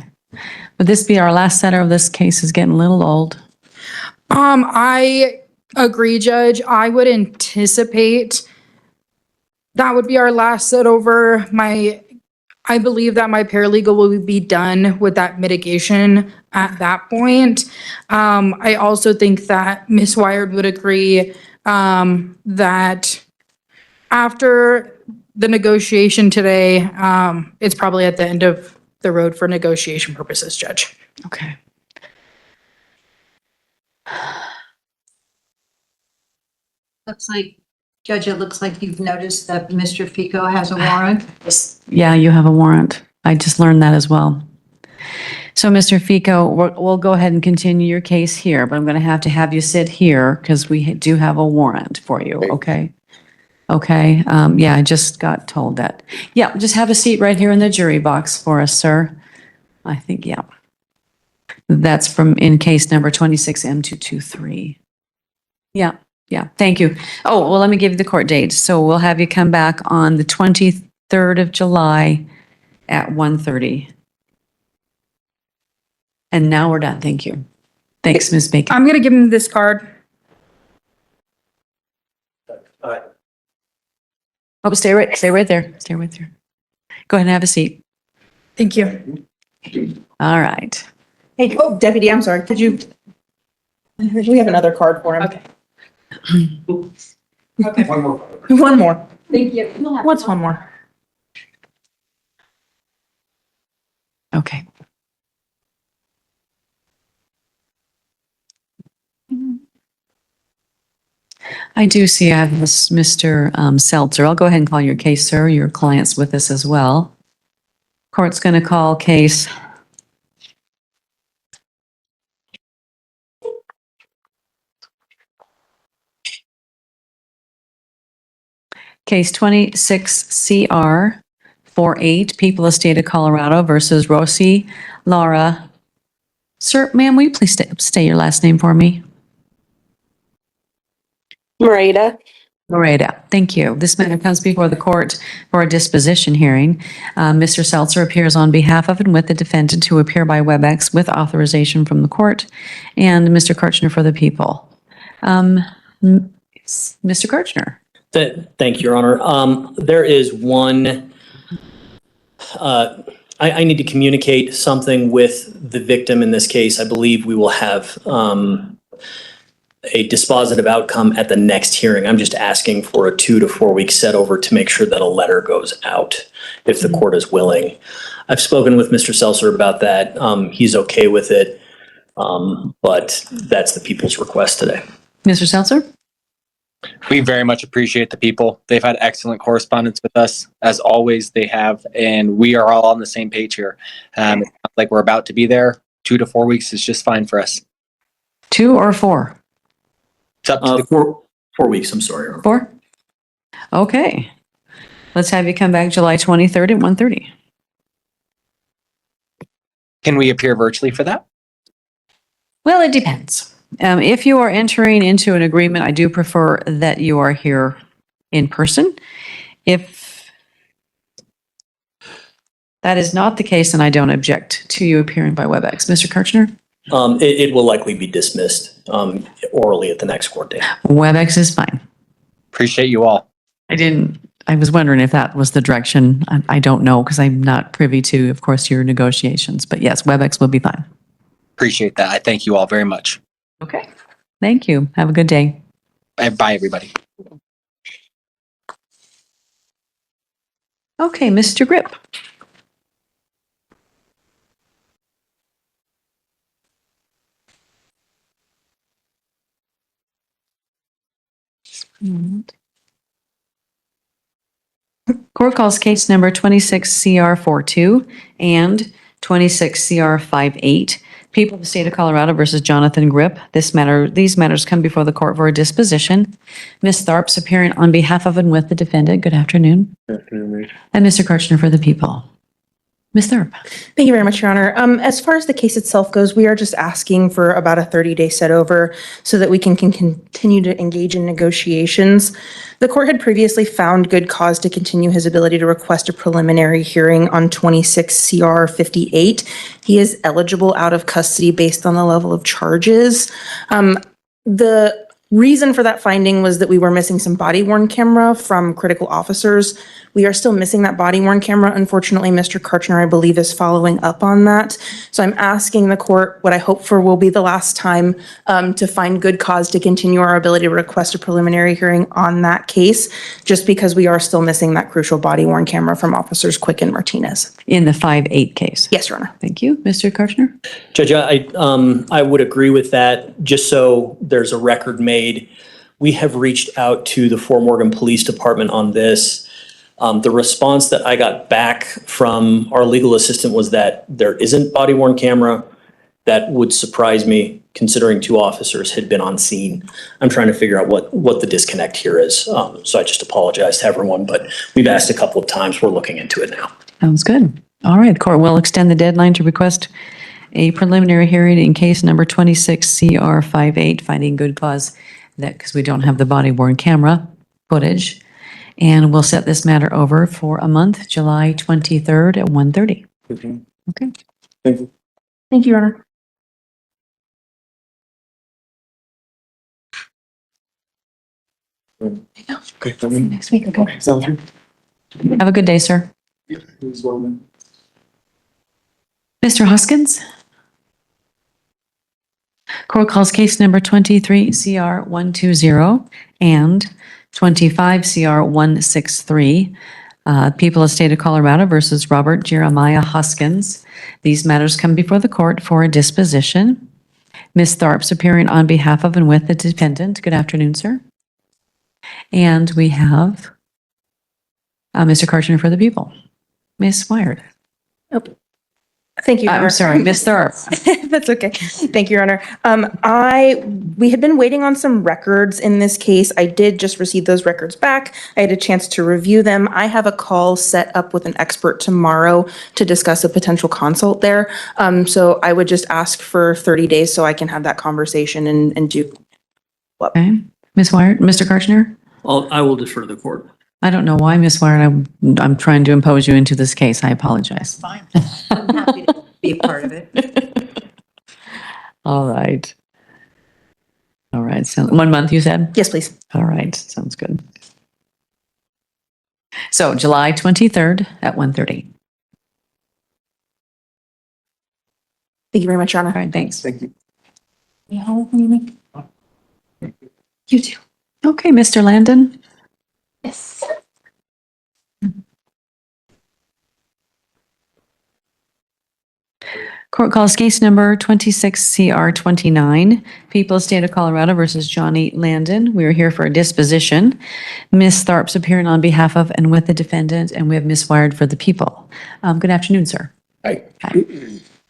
Would this be our last setter of this case? Is getting a little old. I agree, Judge. I would anticipate that would be our last set over. I believe that my paralegal will be done with that mitigation at that point. I also think that Ms. Wired would agree that after the negotiation today, it's probably at the end of the road for negotiation purposes, Judge. Okay. Looks like, Judge, it looks like you've noticed that Mr. Fico has a warrant. Yeah, you have a warrant. I just learned that as well. So, Mr. Fico, we'll go ahead and continue your case here, but I'm going to have you sit here because we do have a warrant for you, okay? Okay, yeah, I just got told that. Yeah, just have a seat right here in the jury box for us, sir. I think, yeah. That's in case number 26M223. Yeah. Yeah, thank you. Oh, well, let me give you the court date. So we'll have you come back on the 23rd of July at 1:30. And now we're done. Thank you. Thanks, Ms. Bacon. I'm going to give him this card. Oh, stay right there. Stay right there. Go ahead and have a seat. Thank you. All right. Hey, oh, Deputy, I'm sorry. We have another card for him. Okay. Okay. One more. Thank you. What's one more? Okay. I do see I have this Mr. Seltzer. I'll go ahead and call your case, sir. Your client's with us as well. Court's going to call case Case 26CR 48, People of State of Colorado versus Rossi Laura. Sir, ma'am, will you please state your last name for me? Moreta. Moreta, thank you. This matter comes before the court for a disposition hearing. Mr. Seltzer appears on behalf of and with the defendant who appear by WebEx with authorization from the court, and Mr. Kirchner for the people. Mr. Kirchner. Thank you, Your Honor. There is one, I need to communicate something with the victim in this case. I believe we will have a dispositive outcome at the next hearing. I'm just asking for a 2 to 4 week set over to make sure that a letter goes out if the court is willing. I've spoken with Mr. Seltzer about that. He's okay with it, but that's the people's request today. Mr. Seltzer? We very much appreciate the people. They've had excellent correspondence with us, as always they have, and we are all on the same page here. It's not like we're about to be there. 2 to 4 weeks is just fine for us. 2 or 4? It's up to 4 weeks, I'm sorry. Your Honor. 4? Okay. Let's have you come back July 23rd at 1:30. Can we appear virtually for that? Well, it depends. If you are entering into an agreement, I do prefer that you are here in person. If that is not the case, then I don't object to you appearing by WebEx. Mr. Kirchner? It will likely be dismissed orally at the next court date. WebEx is fine. Appreciate you all. I was wondering if that was the direction. I don't know because I'm not privy to, of course, your negotiations. But yes, WebEx will be fine. Appreciate that. I thank you all very much. Okay. Thank you. Have a good day. Bye, everybody. Okay, Mr. Grip. Court calls case number 26CR42 and 26CR58. People of the state of Colorado versus Jonathan Grip. These matters come before the court for a disposition. Ms. Tharp's appearing on behalf of and with the defendant. Good afternoon. Good afternoon, Mayor. And Mr. Karchner for the people. Ms. Tharp. Thank you very much, Your Honor. As far as the case itself goes, we are just asking for about a 30-day set over so that we can continue to engage in negotiations. The court had previously found good cause to continue his ability to request a preliminary hearing on 26 CR 58. He is eligible out of custody based on the level of charges. The reason for that finding was that we were missing some body-worn camera from critical officers. We are still missing that body-worn camera. Unfortunately, Mr. Karchner, I believe, is following up on that. So I'm asking the court what I hope for will be the last time to find good cause to continue our ability to request a preliminary hearing on that case, just because we are still missing that crucial body-worn camera from Officers Quick and Martinez. In the 5-8 case. Yes, Your Honor. Thank you. Mr. Karchner? Judge, I would agree with that. Just so there's a record made, we have reached out to the Fort Morgan Police Department on this. The response that I got back from our legal assistant was that there isn't body-worn camera. That would surprise me, considering 2 officers had been on scene. I'm trying to figure out what the disconnect here is. So I just apologize to everyone, but we've asked a couple of times. We're looking into it now. Sounds good. All right, court will extend the deadline to request a preliminary hearing in case number 26CR58, finding good cause that because we don't have the body-worn camera footage. And we'll set this matter over for a month, July 23rd at 1:30. Okay. Thank you. Thank you, Your Honor. Okay. Next week, okay. Sounds good. Have a good day, sir. Yeah, it was well done. Mr. Hoskins? Court calls case number 23CR120 and 25CR163. People of the state of Colorado versus Robert Jeremiah Hoskins. These matters come before the court for a disposition. Ms. Tharp's appearing on behalf of and with the defendant. Good afternoon, sir. And we have Mr. Karchner for the people. Ms. Wired. Thank you, Your Honor. I'm sorry, Ms. Tharp. That's okay. Thank you, Your Honor. We had been waiting on some records in this case. I did just receive those records back. I had a chance to review them. I have a call set up with an expert tomorrow to discuss a potential consult there. So I would just ask for 30 days so I can have that conversation and do what. Okay. Ms. Wired, Mr. Karchner? I will defer to the court. I don't know why, Ms. Wired, I'm trying to impose you into this case. I apologize. Fine. I'm happy to be a part of it. All right. All right. So 1 month, you said? Yes, please. All right. Sounds good. So July 23rd at 1:30. Thank you very much, Your Honor. All right. Thanks. Thank you. How old are you? You too. Okay, Mr. Landon. Yes. Court calls case number 26CR29, People of State of Colorado versus Johnny Landon. We are here for a disposition. Ms. Tharp's appearing on behalf of and with the defendant, and we have Ms. Wired for the people. Good afternoon, sir. Hi.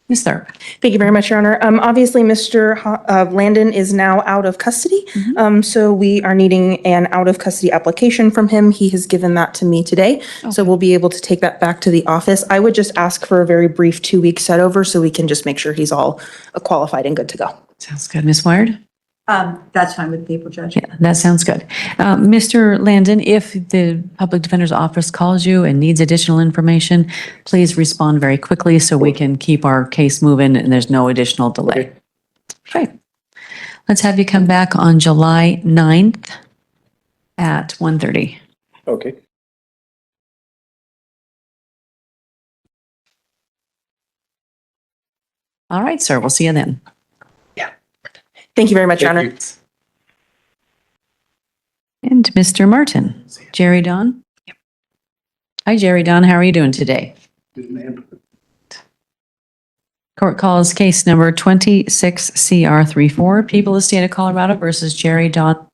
Ms. Tharp. Thank you very much, Your Honor. Obviously, Mr. Landon is now out of custody. So we are needing an out of custody application from him. He has given that to me today. So we'll be able to take that back to the office. I would just ask for a very brief 2-week set over so we can just make sure he's all qualified and good to go. Sounds good. Ms. Wired? That's fine with people, Judge. Yeah, that sounds good. Mr. Landon, if the Public Defender's Office calls you and needs additional information, please respond very quickly so we can keep our case moving and there's no additional delay. Okay. Let's have you come back on July 9th at 1:30. Okay. All right, sir. We'll see you then. Thank you very much, Your Honor. And Mr. Martin, Jerry Don. Hi, Jerry Don. How are you doing today? Court calls case number 26CR34, People of the State of Colorado versus Jerry Don.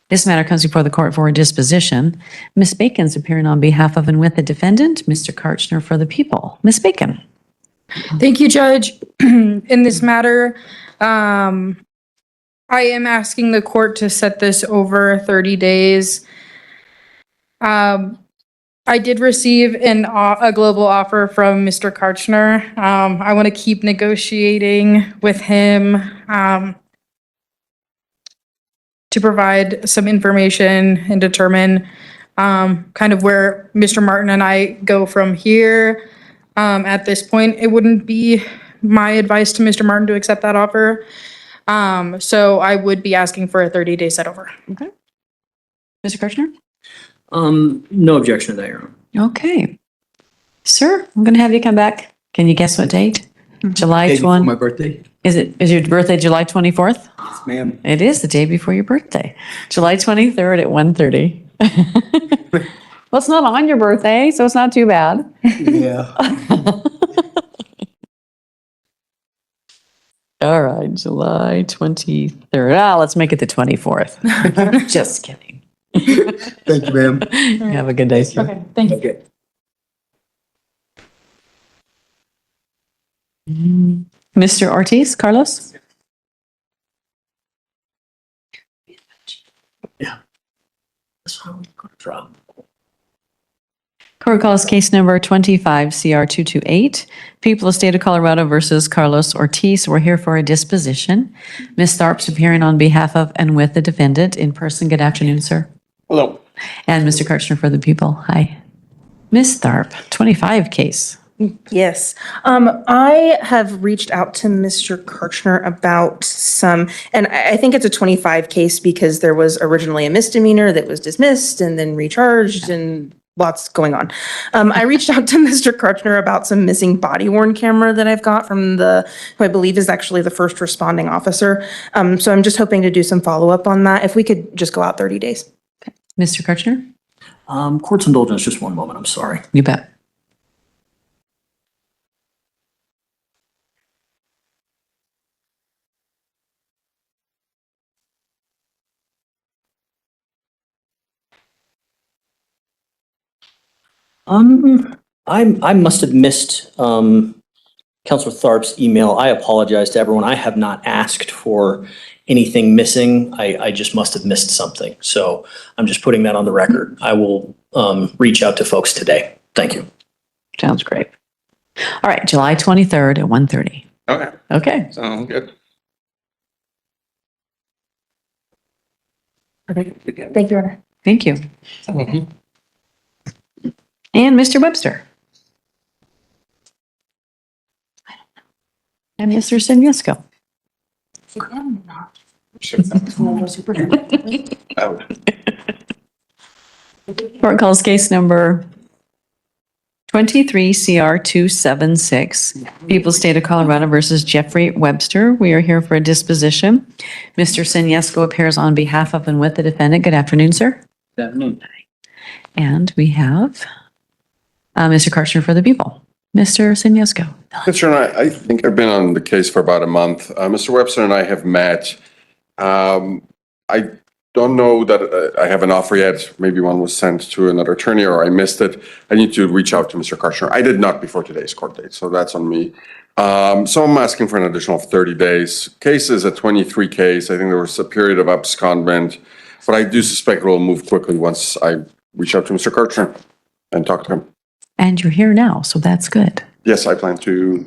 This matter comes before the court for a disposition. Ms. Bacon's appearing on behalf of and with the defendant, Mr. Karchner for the people. Ms. Bacon. Thank you, Judge. In this matter, I am asking the court to set this over 30 days. I did receive a global offer from Mr. Karchner. I want to keep negotiating with him to provide some information and determine kind of where Mr. Martin and I go from here. At this point, it wouldn't be my advice to Mr. Martin to accept that offer. So I would be asking for a 30-day set over. Okay. Mr. Karchner? No objection to that, Your Honor. Okay. Sir, I'm going to have you come back. Can you guess what date? July 20. My birthday. Is your birthday July 24th? Yes, ma'am. It is the day before your birthday. July 23rd at 1:30. Well, it's not on your birthday, so it's not too bad. Yeah. All right, July 23rd. Let's make it the 24th. Just kidding. Thank you, ma'am. Have a good day, sir. Okay, thank you. Okay. Mr. Ortiz, Carlos? That's how we're going to drop. Court calls case number 25 CR 228. People of State of Colorado versus Carlos Ortiz. We're here for a disposition. Ms. Tharp's appearing on behalf of and with the defendant in person. Good afternoon, sir. Hello. And Mr. Karchner for the people. Hi. Ms. Tharp, 25 case. Yes. I have reached out to Mr. Karchner about some, and I think it's a 25 case because there was originally a misdemeanor that was dismissed and then recharged and lots going on. I reached out to Mr. Karchner about some missing body worn camera that I've got from who I believe is actually the first responding officer. So I'm just hoping to do some follow-up on that. If we could just go out 30 days. Mr. Karchner? Court's indulgence, just one moment, I'm sorry. You bet. I must have missed Counselor Tharp's email. I apologize to everyone. I have not asked for anything missing. I just must have missed something. So I'm just putting that on the record. I will reach out to folks today. Thank you. Sounds great. All right, July 23rd at 1:30. Okay. Okay. Sounds good. Thank you, Your Honor. Thank you. And Mr. Webster. And Mr. Senyusko. Court calls case number 23 CR 276, People State of Colorado versus Jeffrey Webster. We are here for a disposition. Mr. Senyusko appears on behalf of and with the defendant. Good afternoon, sir. Good afternoon. And we have Mr. Karchner for the people. Mr. Senyusko. Mr. and I think I've been on the case for about a month. Mr. Webster and I have met. I don't know that I have an offer yet. Maybe one was sent to another attorney or I missed it. I need to reach out to Mr. Karchner. I did not before today's court date, so that's on me. So I'm asking for an additional 30 days. Case is a 23 case. I think there was a period of abscondment, but I do suspect it will move quickly once I reach out to Mr. Karchner and talk to him. And you're here now, so that's good. Yes, I plan to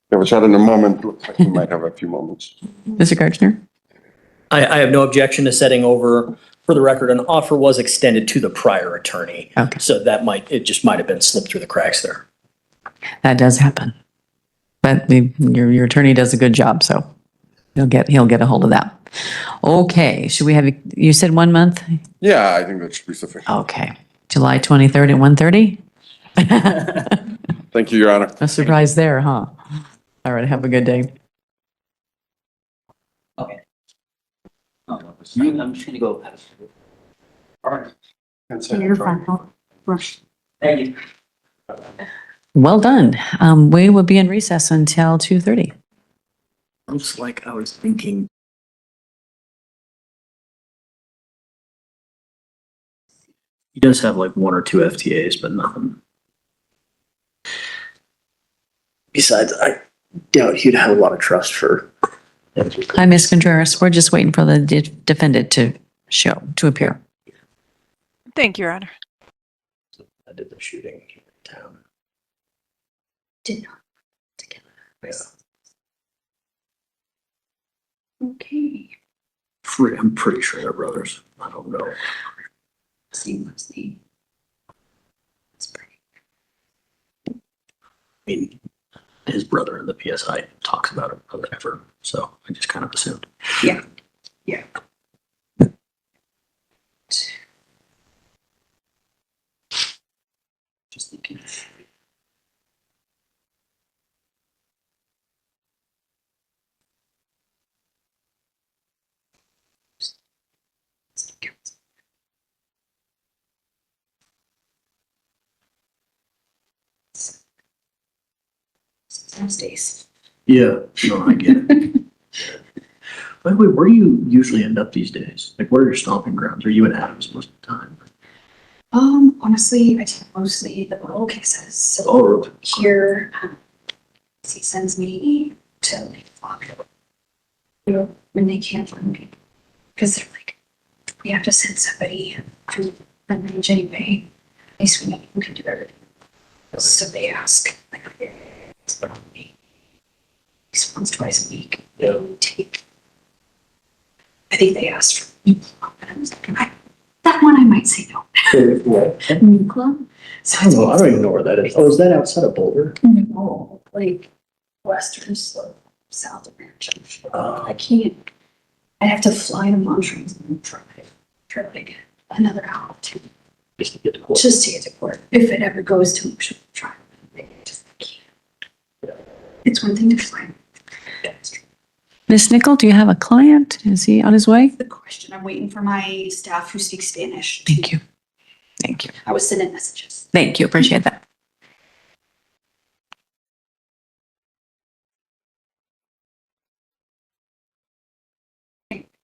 have a chat in a moment. Looks like we might have a few moments. Mr. Karchner? I have no objection to setting over. For the record, an offer was extended to the prior attorney. Okay. So it just might have been slipped through the cracks there. That does happen. But your attorney does a good job, so he'll get a hold of that. Okay, should we have, you said 1 month? Yeah, I think that should be sufficient. Okay, July 23rd at 1:30? Thank you, Your Honor. A surprise there, huh? All right, have a good day. Okay. I'm just gonna go. All right. You're fine. Thank you. Well done. We will be in recess until 2:30. Looks like I was thinking He does have like 1 or 2 FTAs, but nothing. Besides, I doubt he'd have a lot of trust for. Hi, Ms. Contreras. We're just waiting for the defendant to appear. Thank you, Your Honor. I did the shooting here in town. Did not together. Yeah. Okay. I'm pretty sure they're brothers. I don't know. Same last name. That's pretty. I mean, his brother in the PSI talks about it forever, so I just kind of assumed. Yeah. Yeah. Just thinking. Those days. Yeah, no, I get it. By the way, where do you usually end up these days? Like, where are your stomping grounds? Are you in Adams most of the time? Honestly, I take mostly the mobile cases. So Oh, here, he sends me to like Flock, when they can't find me, because they're like, we have to send somebody from the range anyway. At least we know who can do everything. So they ask, like, me. At least once, twice a week. Yeah. They take. I think they asked for me, and I was like, that one I might say no. What? New club. So I don't know. I don't even know where that is. Oh, is that outside of Boulder? No, like western slope, south of Ranch. I can't. I have to fly to Montrose and drive like another hour to Just to get to court. just to get to court. If it ever goes to motion trial, I just can't. It's one thing to fly. Ms. Nickel, do you have a client? Is he on his way? The question. I'm waiting for my staff who speaks Spanish. Thank you. Thank you. I was sending messages. Thank you. Appreciate that.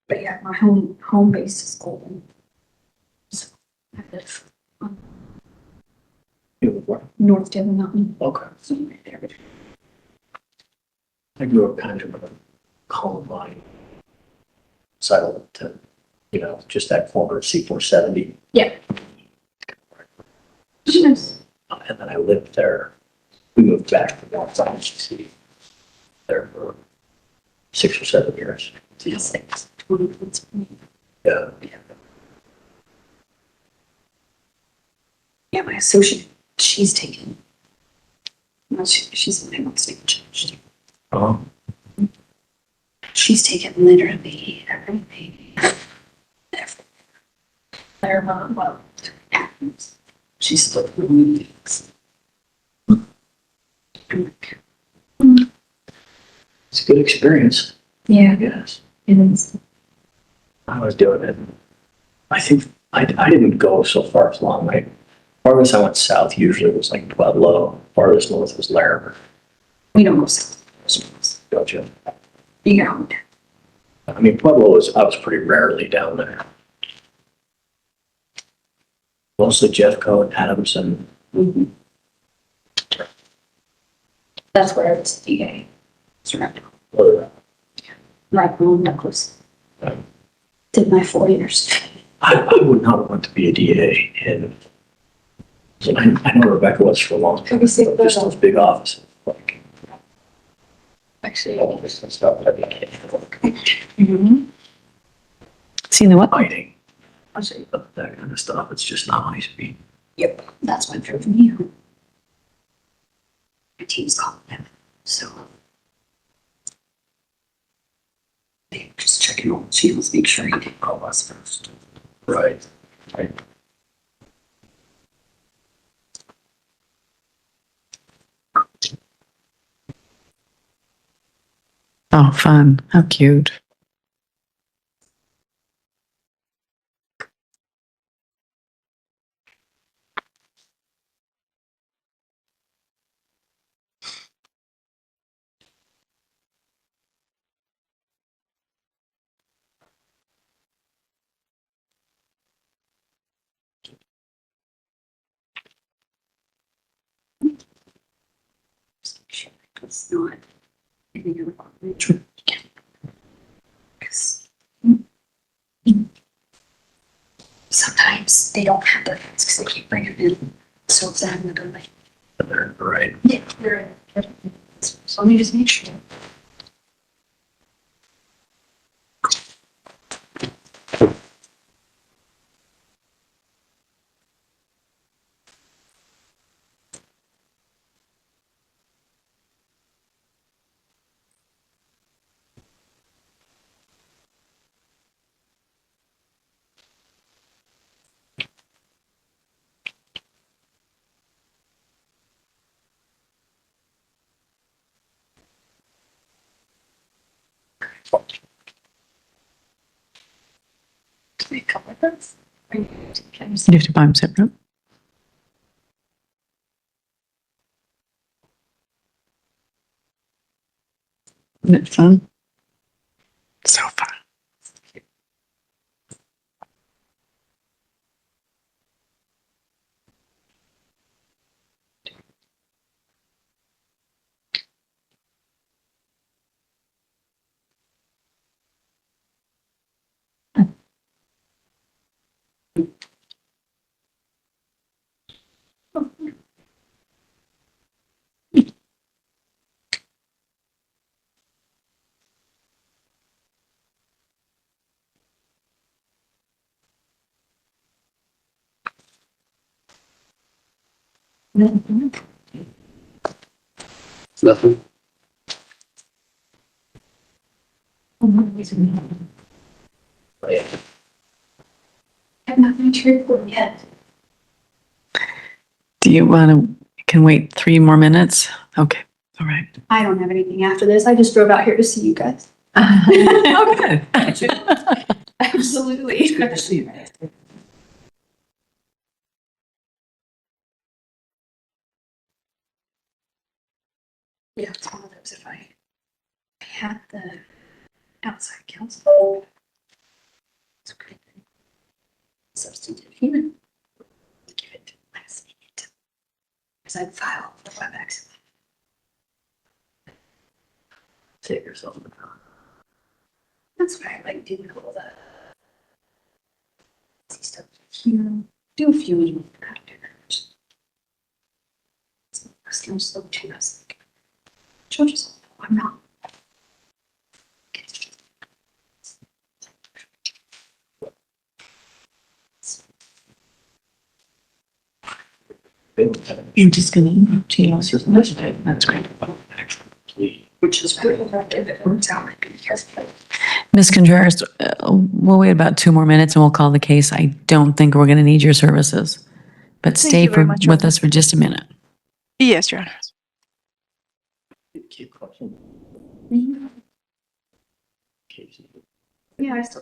But yeah, my home base is Golden. So I live on North Devon Mountain. Okay. So I'm right there. I grew up kind of in a Columbine settlement, just that corner of C470. Yeah. Yes. And then I lived there. We moved back to North Side GC there for 6 or 7 years. Yes. Yeah. Yeah, my associate, she's taken. No, she's my most judge. Oh. She's taken literally everything. Well, she's still doing things. It's a good experience. Yeah. Yes. It is. I was doing it. I think I didn't go so far as long. Farthest I went south usually was like Pueblo. Farthest north was Larimer. We don't go south. Gotcha. Yeah. I mean, Pueblo I was pretty rarely down there. Mostly Jeffco and Adamson. Mm-hmm. That's where I was DA. It's right on Douglas. Did my 4 years. I would not want to be a DA. And I know Rebecca was for a long time. Just those big offices. Like, actually, all this and stuff. Mm-hmm. Seen the what? Fighting. That kind of stuff. It's just not my speed. Yep, that's what drove me home. My team's calling him, so they just checking all the channels, make sure he didn't call us first. Right. Right. Oh, fun. How cute. It's not. Because sometimes they don't have the funds because they keep bringing them in. So it's out in the building. Right. Yeah, they're. So let me just make sure. Do they come with us? Or you can just- You have to buy them separate. Isn't it fun? So fun. Nothing. I'm not going to report yet. Do you want to, can wait 3 more minutes? Okay, all right. I don't have anything after this. I just drove out here to see you guys. Oh, good. Absolutely. Good to see you. Yeah, it's one of those if I had the outside counsel. It's okay. Substantive human. Give it last minute. Because I'd file the WebEx. Take yourself. That's why I like doing all the see stuff here. Do a few in I'm so too. I was like, judges, I'm not. You're just gonna change this. That's great. Which is good. If it works out, I'd be careful. Ms. Contreras, we'll wait about 2 more minutes and we'll call the case. I don't think we're going to need your services, but Thank stay you very much, with Your us for just a minute. Yes, Your Honor. Keep question. Yeah, I still.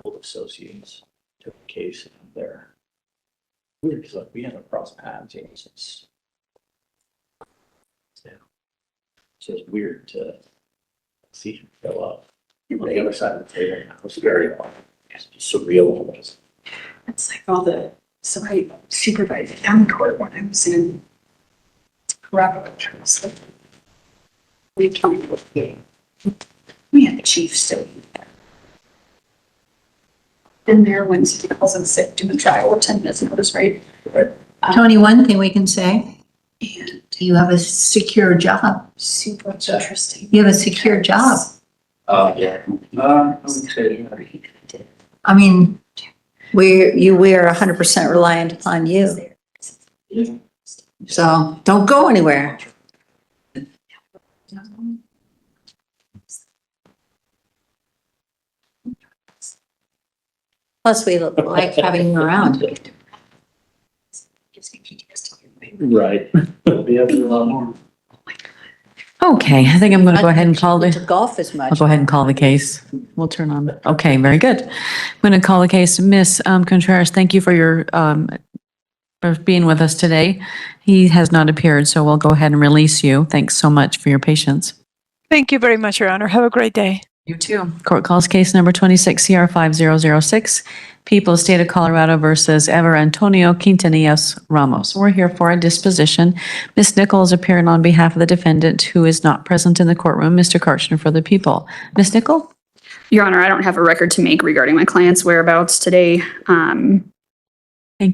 Old associates took a case there. Weird, because like we haven't crossed paths since. Yeah. So it's weird to see him go up on the other side of the table. It was very surreal. It's like all the, so I supervised county court when I was in Rapids. We had the chief still in there when he calls in sick doing trial with 10 minutes notice, right? Tony, one thing we can say, And you have a secure job. super interesting. You have a secure job. Yeah. I would say. I mean, we are 100% reliant upon you. So don't go anywhere. Plus, we like having you around. Right. We have a lot more. Okay, I think I'm going to go ahead and call To the, golf as much. I'll go ahead and call the case. We'll turn on, okay, very good. I'm going to call the case. Ms. Contreras, thank you for your, for being with us today. He has not appeared, so we'll go ahead and release you. Thanks so much for your patience. Thank you very much, Your Honor. Have a great day. You too. Court calls case number 26 CR 5006, People of State of Colorado versus Ever Antonio Quintanillas Ramos. We're here for a disposition. Ms. Nichols appearing on behalf of the defendant who is not present in the courtroom, Mr. Karchner for the people. Ms. Nichols? Your Honor, I don't have a record to make regarding my client's whereabouts today. Thank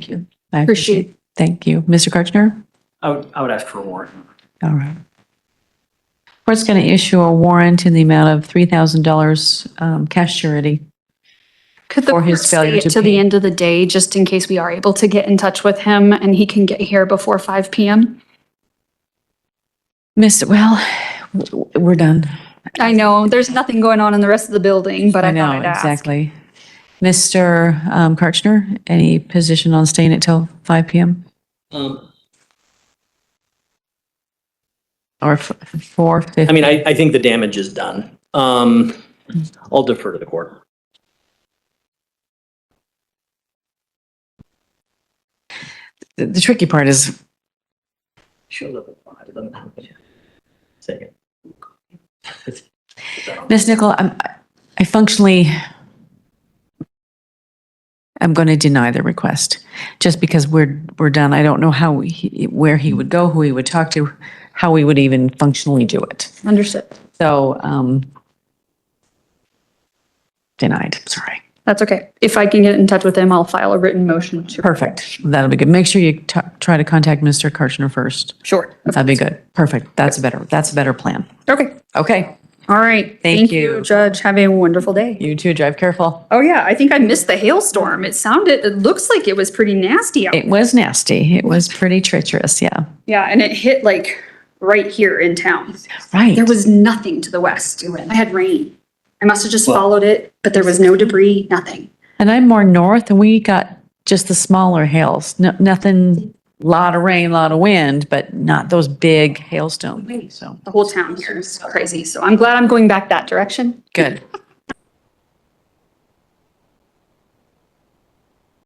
you. I appreciate. Thank you. Mr. Karchner? I would ask for a warrant. All right. Court's going to issue a warrant in the amount of $3,000 cash surety. Could the For his court failure stay to to pay. the end of the day, just in case we are able to get in touch with him and he can get here before 5 p.m.? Well, we're done. I know, there's nothing going on in the rest of the building, but I know, thought I'd ask. exactly. Mr. Karchner, any position on staying until 5 p.m.? Or 4:50? I mean, I think the damage is done. I'll defer to the court. The tricky part is, Shows up at 5, it doesn't happen. Second. Ms. Nichol, I functionally, I'm going to deny the request just because we're done. I don't know where he would go, who he would talk to, how we would even functionally do it. Understood. So, denied, sorry. That's okay. If I can get in touch with him, I'll file a written motion. Perfect. That'll be good. Make sure you try to contact Mr. Karchner first. Sure. That'd be good. Perfect. That's a better plan. Okay. Okay. All right. Thank you, you. Judge. Have a wonderful day. You too. Drive careful. Oh yeah, I think I missed the hailstorm. It looks like it was pretty nasty out. It was nasty. It was pretty treacherous. Yeah. Yeah, and it hit like right here in town. Right. There was nothing to the west. I had rain. I must have just followed it, but there was no debris, nothing. And I'm more north and we got just the smaller hails. No, nothing, lot of rain, lot of wind, but not those big hailstones. So The whole town here is crazy. So I'm glad I'm going back that direction. good.